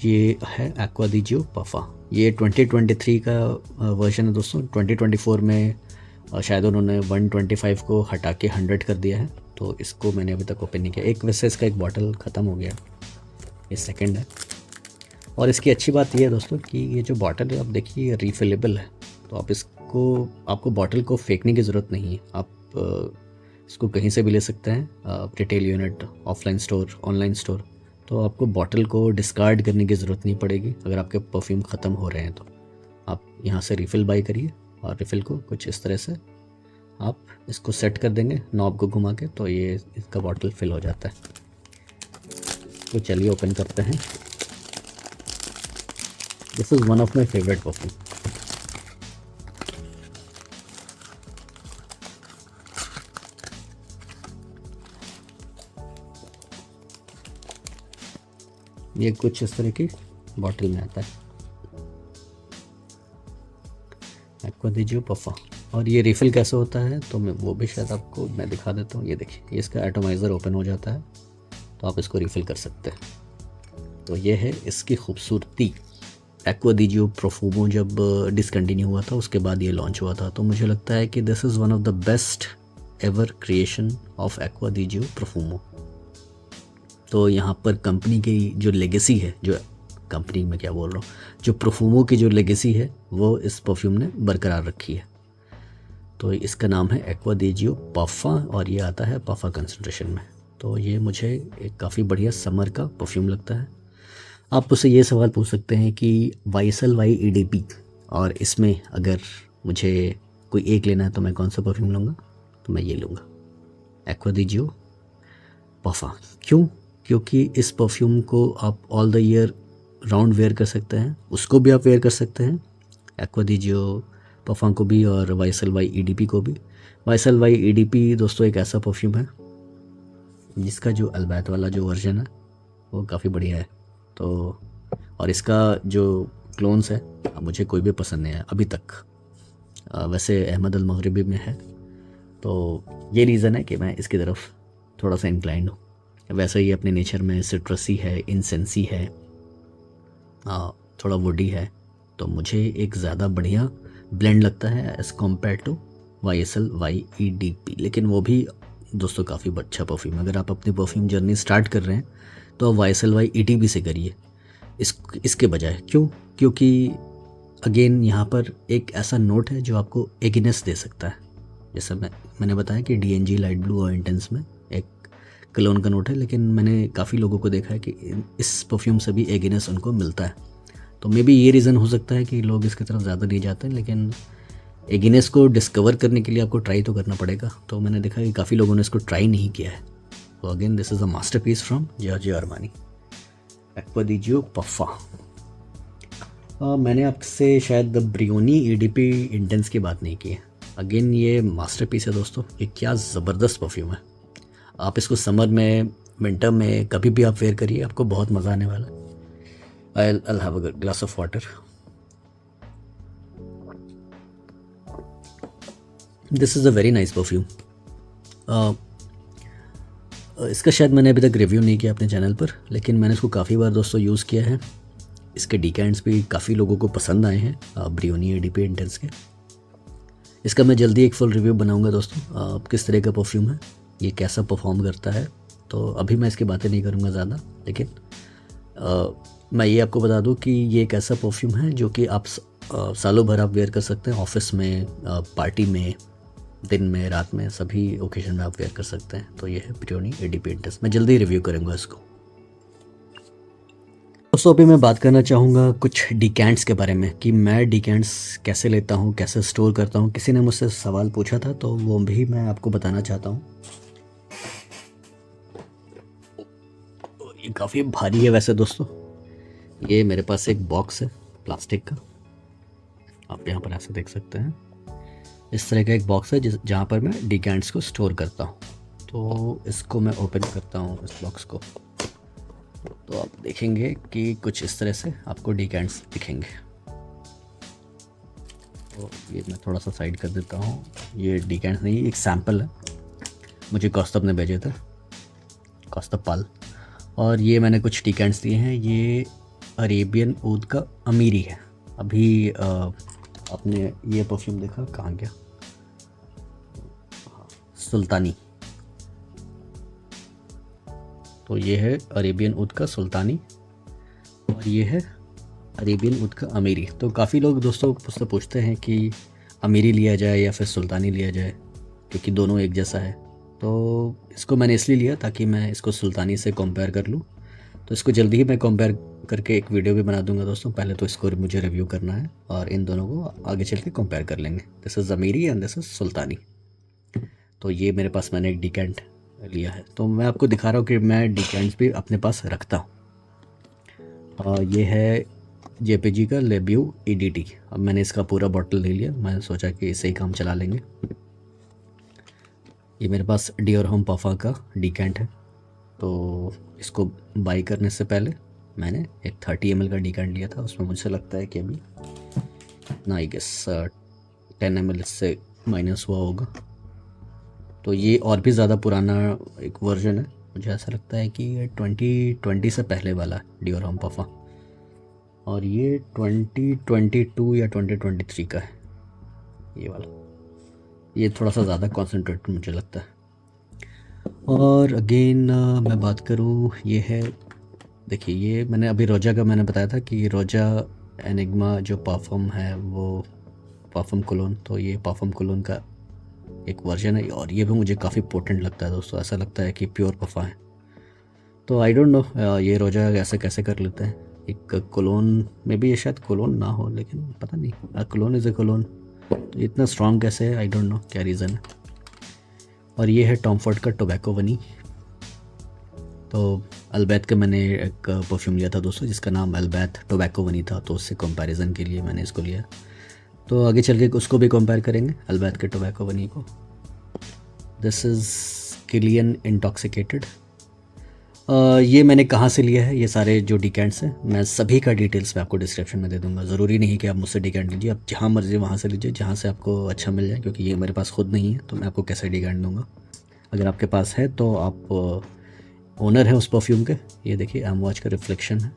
ये है एक्वा दी जियो पफा। ये 2023 का वर्जन है दोस्तों। 2024 में शायद उन्होंने 125 को हटा के 100 कर दिया है, तो इसको मैंने अभी तक ओपन नहीं किया। एक वैसे इसका एक बॉटल ख़त्म हो गया, ये सेकंड है। और इसकी अच्छी बात ये है दोस्तों कि ये जो बॉटल है आप देखिए रिफिलेबल है, तो आपको बॉटल को फेंकने की ज़रूरत नहीं है। आप इसको कहीं से भी ले सकते हैं, retail unit, offline store, online store. तो आपको बॉटल को डिस्कार्ड करने की ज़रूरत नहीं पड़ेगी। अगर आपके परफ्यूम ख़त्म हो रहे हैं तो आप यहाँ से रिफ़िल बाई करिए, और रिफ़िल को कुछ इस तरह से आप इसको सेट कर देंगे नॉब को घुमा के, तो ये इसका बॉटल फिल हो जाता है। तो चलिए ओपन करते हैं। This is one of my favourite perfume. ये कुछ इस तरह की बॉटल में आता है, एक्वा दी जियो पफा। और ये रिफ़िल कैसे होता है तो मैं वो भी शायद आपको मैं दिखा देता हूँ। ये देखिए, ये इसका एटोमाइज़र ओपन हो जाता है, तो आप इसको रिफ़िल कर सकते हैं। तो ये है इसकी खूबसूरती। एक्वा दी जियो प्रोफूमो जब डिसकंटिन्यू हुआ था उसके बाद ये लॉन्च हुआ था, तो मुझे लगता है कि this is one of the best ever creation of Acqua di Gio Profumo. तो यहाँ पर कंपनी की जो लेगेसी है, जो कंपनी में क्या बोल रहा हूँ, जो प्रोफूमो की जो लेगेसी है वो इस परफ्यूम ने बरकरार रखी है। तो इसका नाम है एक्वा दी जियो पफा, और ये आता है पफा कंसंट्रेशन में। तो ये मुझे एक काफ़ी बढ़िया समर का परफ्यूम लगता है। आप उससे ये सवाल पूछ सकते हैं कि YSL EDP, और इसमें अगर मुझे कोई एक लेना है तो मैं कौन सा परफ्यूम लूँगा, तो मैं ये लूँगा, एक्वा दी जियो पफा। क्यों? क्योंकि इस परफ्यूम को आप all the year round wear कर सकते हैं, उसको भी आप वेयर कर सकते हैं, एक्वा दी जियो पफा को भी और YSL EDP को भी। YSL EDP दोस्तों एक ऐसा परफ्यूम है जिसका जो अल्बैत वाला जो वर्जन है वो काफ़ी बढ़िया है। तो और इसका जो क्लोन्स है मुझे कोई भी पसंद नहीं है अभी तक। वैसे अहमद अल मगरिबी में है, तो ये रीज़न है कि मैं इसकी तरफ थोड़ा सा इंक्लाइंड हूँ। वैसे ही अपने नेचर में सिट्रसी है, इंसेंसी है, थोड़ा वुडी है, तो मुझे एक ज़्यादा बढ़िया ब्लेंड लगता है as compare to YSL EDP। लेकिन वो भी दोस्तों काफ़ी अच्छा परफ्यूम। अगर आप अपनी परफ्यूम जर्नी स्टार्ट कर रहे हैं तो आप YSL EDP से करिए इसके बजाय। क्यों? क्योंकि अगेन यहाँ पर एक ऐसा नोट है जो आपको एगिनेस दे सकता है। जैसा मैंने बताया कि DNG लाइट ब्लू और इंटेंस में एक कलोन का नोट है, लेकिन मैंने काफ़ी लोगों को देखा है कि इस परफ्यूम से भी एगिनेस उनको मिलता है। तो मे बी ये रीज़न हो सकता है कि लोग इसकी तरफ ज़्यादा नहीं जाते हैं, लेकिन एगिनेस को डिस्कवर करने के लिए आपको ट्राई तो करना पड़ेगा। तो मैंने देखा कि काफ़ी लोगों ने इसको ट्राई नहीं किया है। तो again this is a masterpiece from Giorgio Armani, Acqua di Gio पफा। मैंने आपसे शायद ब्रियोनी EDP इंटेंस की बात नहीं की है। अगेन ये मास्टरपीस है दोस्तों। ये क्या ज़बरदस्त परफ्यूम है। आप इसको समर में, विंटर में कभी भी आप वेयर करिए, आपको बहुत मज़ा आने वाला है। I'll have a glass of water. This is a very nice perfume. इसका शायद मैंने अभी तक रिव्यू नहीं किया अपने चैनल पर, लेकिन मैंने इसको काफ़ी बार दोस्तों यूज़ किया है। इसके डिकेंट्स भी काफ़ी लोगों को पसंद आए हैं, ब्रियोनी EDP इंटेंस के। इसका मैं जल्दी एक फुल रिव्यू बनाऊंगा दोस्तों, किस तरह का परफ्यूम है, ये कैसा परफॉर्म करता है। तो अभी मैं इसकी बातें नहीं करूँगा ज़्यादा, लेकिन मैं ये आपको बता दूं कि ये एक ऐसा परफ्यूम है जो कि आप सालों भर आप वेयर कर सकते हैं। ऑफिस में, पार्टी में, दिन में, रात में, सभी ओकेजन में आप वेयर कर सकते हैं। तो ये है ब्रियोनी EDP इंटेंस। मैं जल्दी रिव्यू करूँगा इसको। दोस्तों अभी मैं बात करना चाहूँगा कुछ डिकेंट्स के बारे में कि मैं डिकेंट्स कैसे लेता हूँ, कैसे स्टोर करता हूँ। किसी ने मुझसे सवाल पूछा था, तो वो भी मैं आपको बताना चाहता हूँ। काफ़ी भारी है वैसे दोस्तों। ये मेरे पास एक बॉक्स है प्लास्टिक का, आप यहाँ पर ऐसे देख सकते हैं। इस तरह का एक बॉक्स है जहाँ पर मैं डिकेंट्स को स्टोर करता हूँ। तो इसको मैं ओपन करता हूँ इस बॉक्स को, तो आप देखेंगे कि कुछ इस तरह से आपको डिकेंट्स दिखेंगे। तो ये मैं थोड़ा सा साइड कर देता हूँ। ये डिकेंट्स नहीं, एक सैम्पल है, मुझे कौस्तभ ने भेजे थे, कौस्तभ पाल। और ये मैंने कुछ डिकेंट्स दिए हैं। ये अरेबियन ऊद का अमीरी है। अभी आपने ये परफ्यूम देखा, कहाँ गया, सुल्तानी। तो ये है अरेबियन ऊद का सुल्तानी और ये है अरेबियन ऊद का अमीरी। तो काफ़ी लोग दोस्तों मुझसे पूछते हैं कि अमीरी लिया जाए या फिर सुल्तानी लिया जाए, क्योंकि दोनों एक जैसा है। तो इसको मैंने इसलिए लिया ताकि मैं इसको सुल्तानी से कंपेयर कर लूँ। तो इसको जल्दी ही मैं कंपेयर करके एक वीडियो भी बना दूंगा दोस्तों। पहले तो इसको मुझे रिव्यू करना है और इन दोनों को आगे चल के कंपेयर कर लेंगे। दिस इज़ अमीरी एंड दिस इज़ सुल्तानी। तो ये मेरे पास मैंने एक डिकेंट लिया है, तो मैं आपको दिखा रहा हूँ कि मैं डिकेंट्स भी अपने पास रखता हूँ। ये है जेपीजी का लेब्यू ईडीटी। अब मैंने इसका पूरा बॉटल ले लिया, मैंने सोचा कि इसे ही काम चला लेंगे। ये मेरे पास डियोर होम पाफा का डिकेंट है। तो इसको बाई करने से पहले मैंने एक 30 ml का डिकेंट लिया था। उसमें मुझे लगता है कि अभी ना, आई गेस 10 ml से माइनस हुआ होगा। तो ये और भी ज़्यादा पुराना एक वर्जन है, मुझे ऐसा लगता है कि ये 2020 से पहले वाला डियोर होम पाफा, और ये 2022 या 2023 का है ये वाला। ये थोड़ा सा ज़्यादा कॉन्सेंट्रेटेड मुझे लगता है। और अगेन मैं बात करूँ, ये है, देखिए ये मैंने अभी रोजा का मैंने बताया था कि रोजा एनिग्मा जो परफ्यूम है वो परफ्यूम कोलोन, तो ये परफ्यूम कोलोन का एक वर्जन है और ये भी मुझे काफ़ी पोटेंट लगता है दोस्तों। ऐसा लगता है कि प्योर पफा है। तो आई डोंट नो ये रोजा ऐसे कैसे कर लेते हैं। एक कोलोन में भी, ये शायद कोलोन ना हो, लेकिन पता नहीं, कोलोन इज़ ए कोलोन, तो इतना स्ट्रॉन्ग कैसे है, आई डोंट नो क्या रीज़न है। और ये है टॉम फोर्ड का टोबैको वनी। तो अल्बैत का मैंने एक परफ्यूम लिया था दोस्तों जिसका नाम अल्बैत टोबैको वनी था, तो उससे कंपैरिजन के लिए मैंने इसको लिया। तो आगे चल के उसको भी कंपेयर करेंगे, अल्बैत के टोबैको वनी को। This is Kilian intoxicated. ये मैंने कहाँ से लिया है, ये सारे जो डिकेंट्स हैं मैं सभी का डिटेल्स मैं आपको डिस्क्रिप्शन में दे दूंगा। ज़रूरी नहीं कि आप मुझसे डिकेंट लीजिए, आप जहाँ मर्जी वहाँ से लीजिए जहाँ से आपको अच्छा मिल जाए, क्योंकि ये मेरे पास खुद नहीं है तो मैं आपको कैसे डिकेंट दूंगा। अगर आपके पास है तो आप ओनर है उस परफ्यूम के। ये देखिए एमवॉच का रिफ्लेक्शन है।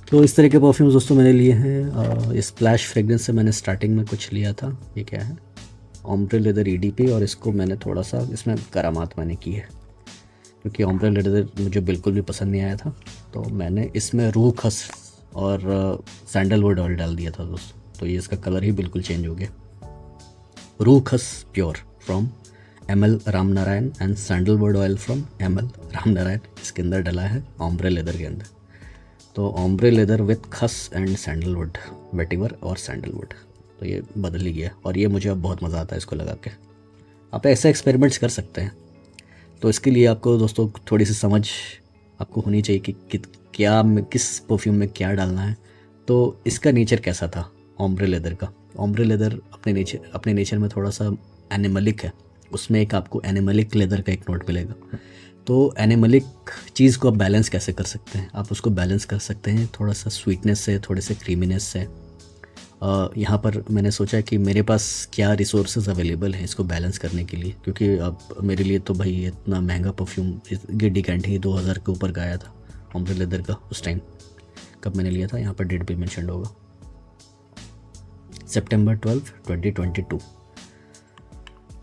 तो इस तरह के परफ्यूम्स दोस्तों मैंने लिए हैं। स्प्लैश फ्रेगरेंस से मैंने स्टार्टिंग में कुछ लिया था। ये क्या है, ओम्ब्रे लेदर ईडीपी, और इसको मैंने थोड़ा सा इसमें करामात मैंने की है क्योंकि ओम्ब्रे लेदर मुझे बिल्कुल भी पसंद नहीं आया था। तो मैंने इसमें रूह खस और सैंडलवुड ऑयल डाल दिया था दोस्तों, तो ये इसका कलर ही बिल्कुल चेंज हो गया। रूह खस pure from ML Ram Narayan and sandalwood oil from ML Ram Narayan, इसके अंदर डला है ओम्ब्रे लेदर के अंदर। तो ombre leather with Khas and sandalwood, vetiver और सैंडलवुड, तो ये बदल ही गया और ये मुझे अब बहुत मज़ा आता है इसको लगा के। आप ऐसे एक्सपेरिमेंट्स कर सकते हैं। तो इसके लिए आपको दोस्तों थोड़ी सी समझ आपको होनी चाहिए कि क्या किस परफ्यूम में क्या डालना है। तो इसका नेचर कैसा था ओम्ब्रे लेदर का। ओम्ब्रे लेदर अपने नेचर में थोड़ा सा एनिमलिक है, उसमें एक आपको एनिमलिक लेदर का एक नोट मिलेगा। तो एनिमलिक चीज़ को आप बैलेंस कैसे कर सकते हैं, आप उसको बैलेंस कर सकते हैं थोड़ा सा स्वीटनेस से, थोड़े से क्रीमीनेस से। यहाँ पर मैंने सोचा कि मेरे पास क्या रिसोर्सेज अवेलेबल हैं इसको बैलेंस करने के लिए, क्योंकि अब मेरे लिए तो भाई इतना महंगा परफ्यूम गिड्डी कैंट ही 2000 के ऊपर का आया था ओम्ब्रे लेदर का उस टाइम। कब मैंने लिया था, यहाँ पर डेट भी मेंशन होगा, September 12, 2022।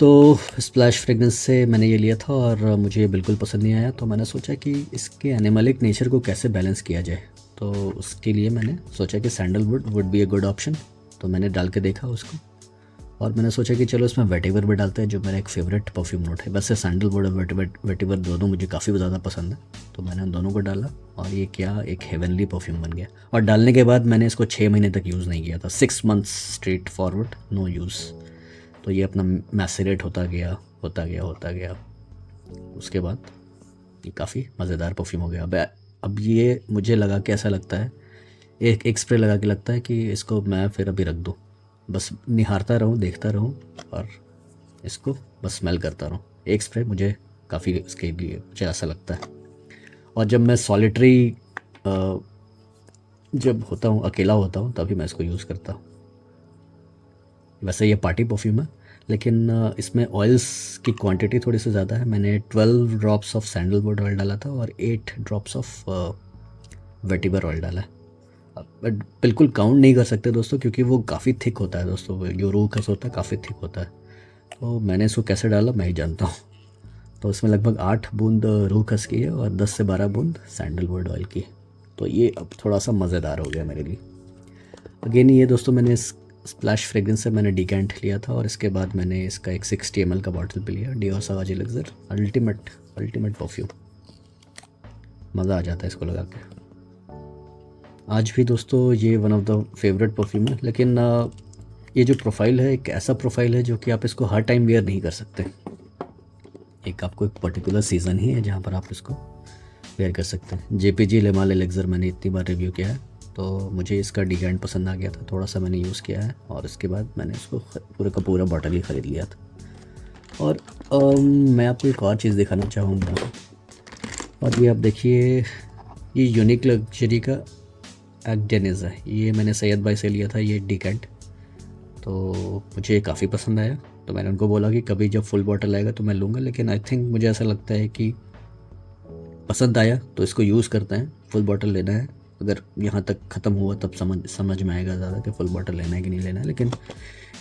तो स्प्लैश फ्रेगरेंस से मैंने ये लिया था और मुझे ये बिल्कुल पसंद नहीं आया। तो मैंने सोचा कि इसके एनिमलिक नेचर को कैसे बैलेंस किया जाए। तो उसके लिए मैंने सोचा कि sandalwood would be a good option. तो मैंने डाल के देखा उसको और मैंने सोचा कि चलो इसमें वेटिवर भी डालते हैं जो मेरा एक फेवरेट परफ्यूम नोट है। वैसे सैंडलवुड और वेटिवर दोनों मुझे काफ़ी ज़्यादा पसंद है, तो मैंने उन दोनों को डाला और ये क्या एक हेवनली परफ्यूम बन गया। और डालने के बाद मैंने इसको 6 महीने तक यूज़ नहीं किया था, 6 months straight forward no use. तो ये अपना मैसेरेट होता गया। उसके बाद ये काफ़ी मज़ेदार परफ्यूम हो गया। अब ये मुझे लगा कि ऐसा लगता है, एक स्प्रे लगा के लगता है कि इसको मैं फिर अभी रख दूँ, बस निहारता रहूँ, देखता रहूँ और इसको बस स्मेल करता रहूँ। एक स्प्रे मुझे काफ़ी इसके लिए मुझे ऐसा लगता है। और जब मैं सॉलिटरी जब होता हूँ, अकेला होता हूँ, तभी मैं इसको यूज़ करता हूँ। वैसे ये पार्टी परफ्यूम है, लेकिन इसमें ऑयल्स की क्वांटिटी थोड़ी सी ज़्यादा है। मैंने 12 ड्रॉप्स ऑफ सैंडलवुड ऑयल डाला था और 8 ड्रॉप्स ऑफ वेटिवर ऑयल डाला है। बट बिल्कुल काउंट नहीं कर सकते दोस्तों, क्योंकि वो काफ़ी थिक होता है दोस्तों, जो रूह खस होता है काफ़ी थिक होता है। तो मैंने इसको कैसे डाला मैं ही जानता हूँ। तो इसमें लगभग 8 बूंद रूह खस की है और 10 से 12 बूंद सैंडलवुड ऑयल की। तो ये अब थोड़ा सा मज़ेदार हो गया मेरे लिए। अगेन ये दोस्तों मैंने इस स्प्लैश फ्रेग्रेंस से मैंने डिकेंट लिया था और इसके बाद मैंने इसका एक 60 ml का बॉटल भी लिया। डियोर सावाज एलेक्सर अल्टीमेट परफ्यूम, मज़ा आ जाता है इसको लगा के। आज भी दोस्तों ये one of the favourite perfume है, लेकिन ये जो प्रोफाइल है एक ऐसा प्रोफाइल है जो कि आप इसको हर टाइम वेयर नहीं कर सकते। एक आपको एक पर्टिकुलर सीज़न ही है जहाँ पर आप इसको वेयर कर सकते हैं। JPG Le Male एलेक्सर मैंने इतनी बार रिव्यू किया है, तो मुझे इसका डिजाइन पसंद आ गया था, थोड़ा सा मैंने यूज़ किया है और इसके बाद मैंने इसको पूरे का पूरा बॉटल ही ख़रीद लिया था। और मैं आपको एक और चीज़ दिखाना चाहूँगा, और ये आप देखिए, ये यूनिक लग्जरी का एक्डेनिज है। ये मैंने सैयद भाई से लिया था ये डिकेंट, तो मुझे काफ़ी पसंद आया। तो मैंने उनको बोला कि कभी जब फुल बॉटल आएगा तो मैं लूँगा, लेकिन आई थिंक मुझे ऐसा लगता है कि पसंद आया तो इसको यूज़ करते हैं। फुल बॉटल लेना है, अगर यहाँ तक ख़त्म हुआ तब समझ में आएगा ज़्यादा कि फुल बॉटल लेना है कि नहीं लेना है। लेकिन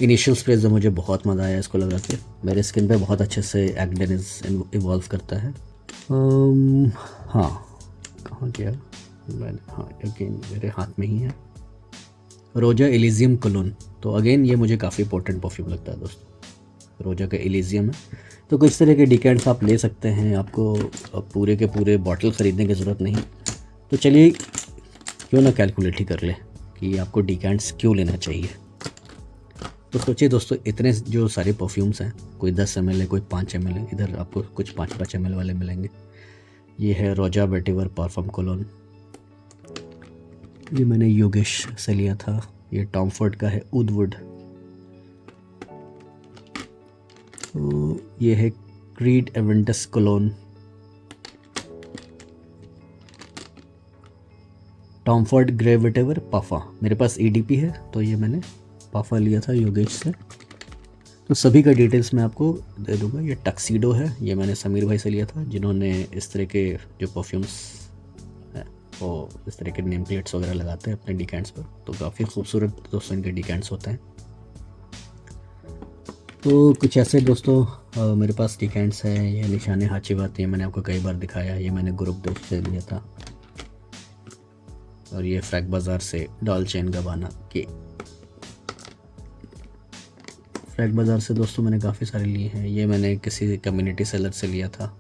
इनिशियल स्प्रेज में मुझे बहुत मज़ा आया इसको लगा के। मेरे स्किन पे बहुत अच्छे से एक्डेनिज इवॉल्व करता है। हाँ, कहाँ गया मैंने, हाँ अगेन मेरे हाथ में ही है, रोजा एलिजियम कोलोन। तो अगेन ये मुझे काफ़ी इंपॉर्टेंट परफ्यूम लगता है दोस्तों, रोजा का एलिजियम है। तो कुछ तरह के डिकेंट्स आप ले सकते हैं, आपको पूरे के पूरे बॉटल ख़रीदने की ज़रूरत नहीं। तो चलिए क्यों ना कैलकुलेट ही कर ले कि आपको डिकेंट्स क्यों लेना चाहिए। तो सोचिए दोस्तों, इतने जो सारे परफ्यूम्स हैं, कोई 10 ml है, कोई 5 ml है, इधर आपको कुछ 5-5 ml वाले मिलेंगे। ये है रोजा वेटिवर परफ्यूम कोलोन, ये मैंने योगेश से लिया था। ये टॉम फोर्ड का है वुडवुड। तो ये है Creed Aventus cologne, Tom Ford Grey Vetiver पाफा। मेरे पास EDP है, तो ये मैंने पाफा लिया था योगेश से। तो सभी का डिटेल्स मैं आपको दे दूंगा। ये टक्सीडो है, ये मैंने समीर भाई से लिया था, जिन्होंने इस तरह के जो परफ्यूम्स हैं वो इस तरह के नेम प्लेट्स वगैरह लगाते हैं अपने डिकेंट्स पर। तो काफ़ी खूबसूरत दोस्तों इनके डिकेंट्स होते हैं। तो कुछ ऐसे दोस्तों मेरे पास डिकेंट्स हैं। ये निशाने हाची बात, ये मैंने आपको कई बार दिखाया, ये मैंने ग्रुप दोस्त से लिया था। और ये फ्रैग बाज़ार से डॉल्चे एंड गबाना के, फ्रैग बाज़ार से दोस्तों मैंने काफ़ी सारे लिए हैं। ये मैंने किसी कम्युनिटी सेलर से लिया था,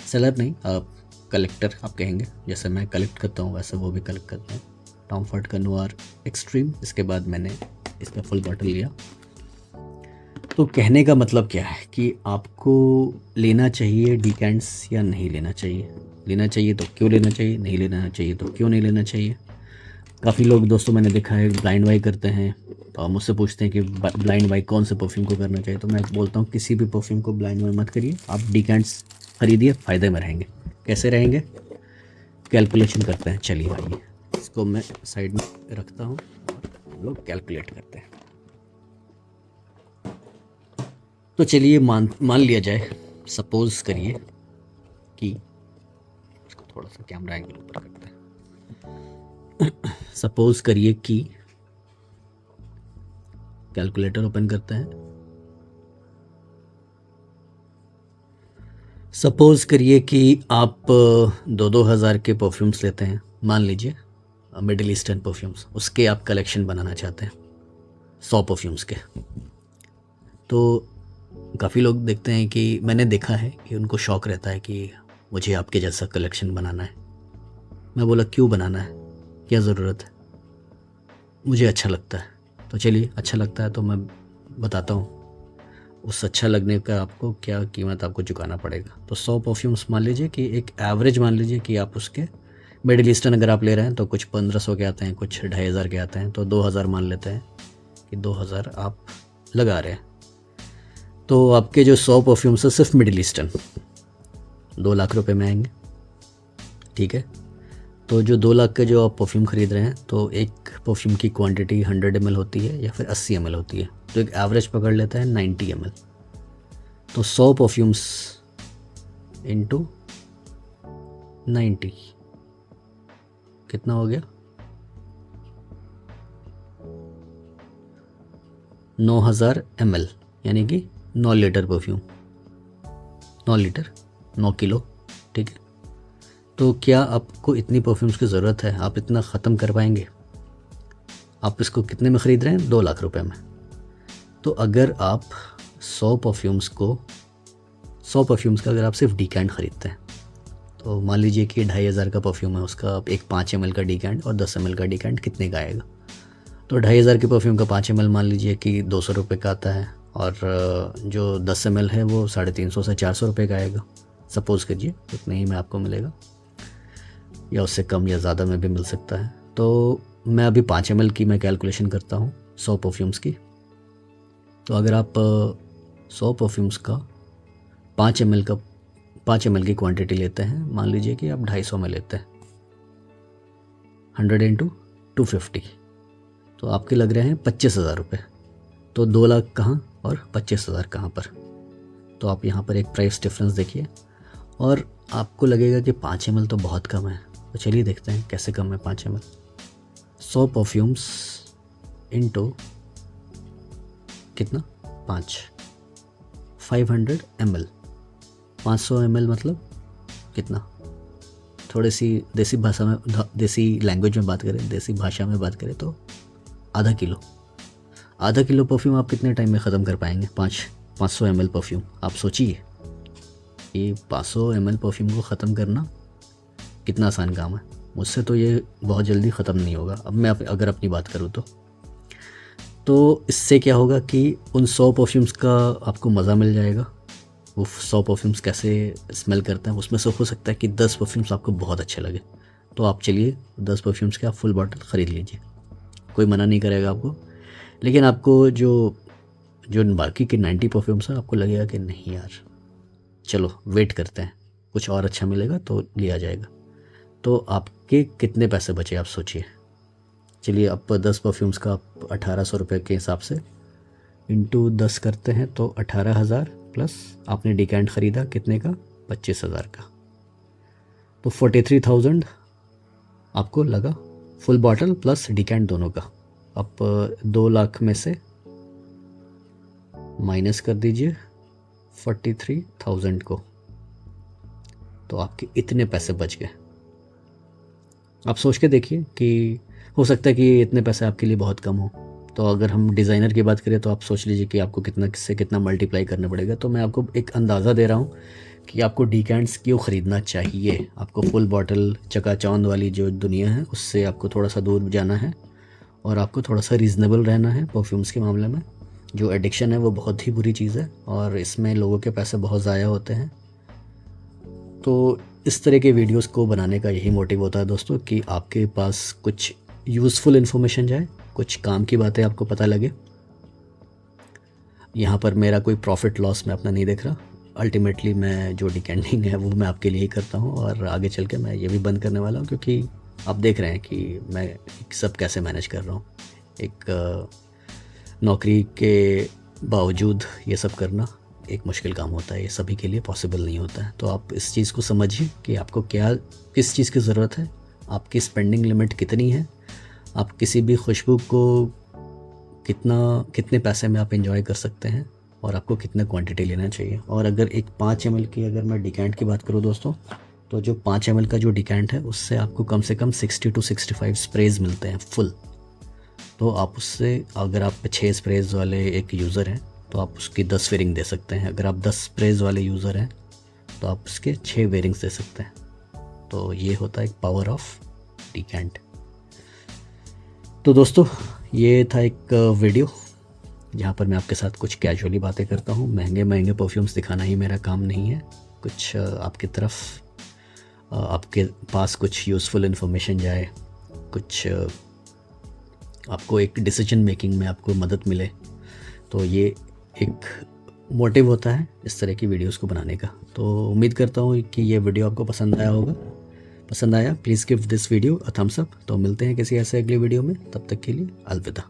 सेलर नहीं आप कलेक्टर आप कहेंगे, जैसे मैं कलेक्ट करता हूँ वैसे वो भी कलेक्ट करते हैं। टॉम फोर्ड का नोआर एक्सट्रीम। इसके बाद मैंने इसका फुल बॉटल लिया। तो कहने का मतलब क्या है कि आपको लेना चाहिए डिकेंट्स या नहीं लेना चाहिए। लेना चाहिए तो क्यों लेना चाहिए, नहीं लेना चाहिए तो क्यों नहीं लेना चाहिए। काफ़ी लोग दोस्तों मैंने देखा है ब्लाइंड बाई करते हैं, तो मुझसे पूछते हैं कि ब्लाइंड बाई कौन से परफ्यूम को करना चाहिए। तो मैं बोलता हूँ किसी भी परफ्यूम को ब्लाइंड बाई मत करिए, आप डिकेंट्स खरीदिए, फ़ायदे में रहेंगे। कैसे रहेंगे, कैलकुलेशन करते हैं। चलिए आइए, इसको मैं साइड में रखता हूँ और हम लोग कैलकुलेट करते हैं। तो चलिए मान लिया जाए, सपोज करिए कि, इसको थोड़ा सा कैमरा एंगल ऊपर करते हैं। सपोज करिए कि, कैलकुलेटर ओपन करते हैं। सपोज करिए कि आप 2-2 हज़ार के परफ्यूम्स लेते हैं, मान लीजिए मिडिल ईस्टर्न परफ्यूम्स, उसके आप कलेक्शन बनाना चाहते हैं 100 परफ्यूम्स के। तो काफ़ी लोग देखते हैं कि, मैंने देखा है कि उनको शौक़ रहता है कि मुझे आपके जैसा कलेक्शन बनाना है। मैं बोला क्यों बनाना है, क्या ज़रूरत है, मुझे अच्छा लगता है। तो चलिए अच्छा लगता है तो मैं बताता हूँ। उस अच्छा लगने का आपको क्या कीमत आपको चुकाना पड़ेगा। तो 100 परफ्यूम्स मान लीजिए कि एक एवरेज मान लीजिए कि आप उसके मिडिल ईस्टर्न अगर आप ले रहे हैं तो कुछ 1500 के आते हैं, कुछ 2500 के आते हैं, तो 2000 मान लेते हैं कि 2000 आप लगा रहे हैं। तो आपके जो 100 परफ्यूम्स है सिर्फ मिडिल ईस्टर्न 2 लाख रुपए में आएंगे, ठीक है। तो जो 2 लाख के जो आप परफ्यूम ख़रीद रहे हैं तो एक परफ्यूम की क्वांटिटी 100 ml होती है या फिर 80 ml होती है, तो एक एवरेज पकड़ लेता है 90 ml। तो 100 परफ्यूम्स इंटू 90 कितना हो गया? 9000 ml, यानी कि 9 लीटर परफ्यूम, 9 लीटर 9 किलो, ठीक है। तो क्या आपको इतनी परफ्यूम्स की ज़रूरत है? आप इतना ख़त्म कर पाएंगे? आप इसको कितने में ख़रीद रहे हैं? 2 लाख रुपए में। तो अगर आप 100 परफ्यूम्स का अगर आप सिर्फ डीकैंट ख़रीदते हैं तो मान लीजिए कि 2500 का परफ्यूम है, उसका एक 5 ml का डीकैंट और 10 ml का डीकैंट कितने का आएगा? तो 2500 के परफ्यूम का 5 ml मान लीजिए कि 200 रुपये का आता है, और जो 10 ml है वो 350 से 400 रुपये का आएगा। सपोज़ करिए उतने ही में आपको मिलेगा, या उससे कम या ज़्यादा में भी मिल सकता है। तो मैं अभी 5 ml की मैं कैलकुलेशन करता हूँ 100 परफ्यूम्स की। तो अगर आप 100 परफ्यूम्स का 5 ml की क्वांटिटी लेते हैं, मान लीजिए कि आप 250 में लेते हैं, 100 इंटू 250, तो आपके लग रहे हैं 25,000 रुपये। तो 2 लाख कहाँ और 25,000 कहाँ पर? तो आप यहाँ पर एक प्राइस डिफरेंस देखिए, और आपको लगेगा कि 5 ml तो बहुत कम है। तो चलिए देखते हैं कैसे कम है 5 ml। 100 परफ्यूम्स इंटू कितना? 500 ml, 500 ml मतलब कितना? थोड़ी सी देसी भाषा में, देसी लैंग्वेज में बात करें, देसी भाषा में बात करें तो आधा किलो परफ्यूम आप कितने टाइम में ख़त्म कर पाएंगे? 500 ml परफ्यूम। आप सोचिए कि 500 ml परफ्यूम को ख़त्म करना कितना आसान काम है। मुझसे तो ये बहुत जल्दी ख़त्म नहीं होगा। अब मैं अगर अपनी बात करूँ तो इससे क्या होगा कि उन 100 परफ्यूम्स का आपको मज़ा मिल जाएगा। वो 100 परफ्यूम्स कैसे स्मेल करते हैं, उसमें से हो सकता है कि 10 परफ्यूम्स आपको बहुत अच्छे लगे, तो आप चलिए 10 परफ्यूम्स के आप फुल बॉटल ख़रीद लीजिए, कोई मना नहीं करेगा आपको। लेकिन आपको जो बाकी के 90 परफ्यूम्स हैं, आपको लगेगा कि नहीं यार, चलो वेट करते हैं, कुछ और अच्छा मिलेगा तो लिया जाएगा। तो आपके कितने पैसे बचे आप सोचिए। चलिए आप 10 परफ्यूम्स का आप 1800 रुपये के हिसाब से इंटू 10 करते हैं तो 18,000 प्लस आपने डिकैंट ख़रीदा कितने का? 25,000 का, तो 43,000 आपको लगा फुल बॉटल प्लस डिकैंट दोनों का। आप 2 लाख में से माइनस कर दीजिए 43,000 को, तो आपके इतने पैसे बच गए। आप सोच के देखिए कि हो सकता है कि इतने पैसे आपके लिए बहुत कम हो। तो अगर हम डिज़ाइनर की बात करें तो आप सोच लीजिए कि आपको कितना मल्टीप्लाई करना पड़ेगा। तो मैं आपको एक अंदाज़ा दे रहा हूँ कि आपको डीकैंट्स क्यों ख़रीदना चाहिए। आपको फुल बॉटल चकाचौंध वाली जो दुनिया है उससे आपको थोड़ा सा दूर जाना है, और आपको थोड़ा सा रीज़नेबल रहना है परफ्यूम्स के मामले में। जो एडिक्शन है वो बहुत ही बुरी चीज़ है, और इसमें लोगों के पैसे बहुत ज़ाया होते हैं। तो इस तरह के वीडियोस को बनाने का यही मोटिव होता है दोस्तों, कि आपके पास कुछ यूज़फुल इन्फॉर्मेशन जाए, कुछ काम की बातें आपको पता लगे। यहाँ पर मेरा कोई प्रॉफिट लॉस मैं अपना नहीं देख रहा। अल्टीमेटली मैं जो डिकैंटिंग है वो मैं आपके लिए ही करता हूँ, और आगे चल के मैं ये भी बंद करने वाला हूँ, क्योंकि आप देख रहे हैं कि मैं सब कैसे मैनेज कर रहा हूँ। एक नौकरी के बावजूद ये सब करना एक मुश्किल काम होता है, ये सभी के लिए पॉसिबल नहीं होता है। तो आप इस चीज़ को समझिए कि आपको किस चीज़ की ज़रूरत है, आपकी स्पेंडिंग लिमिट कितनी है, आप किसी भी खुशबू को कितने पैसे में आप एंजॉय कर सकते हैं, और आपको कितना क्वांटिटी लेना चाहिए। और अगर एक 5 ml की अगर मैं डिकैंट की बात करूँ दोस्तों, तो जो 5 ml का जो डिकैंट है उससे आपको कम से कम 60 to 65 स्प्रेज मिलते हैं फुल। तो आप उससे, अगर आप 6 स्प्रेज वाले एक यूज़र हैं तो आप उसकी 10 वेयरिंग दे सकते हैं। अगर आप 10 स्प्रेज वाले यूज़र हैं तो आप उसके 6 वेयरिंग्स दे सकते हैं। तो ये होता है एक पावर ऑफ डिकैंट। तो दोस्तों ये था एक वीडियो जहाँ पर मैं आपके साथ कुछ कैजुअली बातें करता हूँ। महंगे महंगे परफ्यूम्स दिखाना ही मेरा काम नहीं है। कुछ आपकी तरफ आपके पास कुछ यूज़फुल इन्फॉर्मेशन जाए, कुछ आपको एक डिसीजन मेकिंग में आपको मदद मिले, तो ये एक मोटिव होता है इस तरह की वीडियोस को बनाने का। तो उम्मीद करता हूँ कि ये वीडियो आपको पसंद आया होगा। पसंद आया please give this video a thumbs up. तो मिलते हैं किसी ऐसे अगली वीडियो में, तब तक के लिए अलविदा।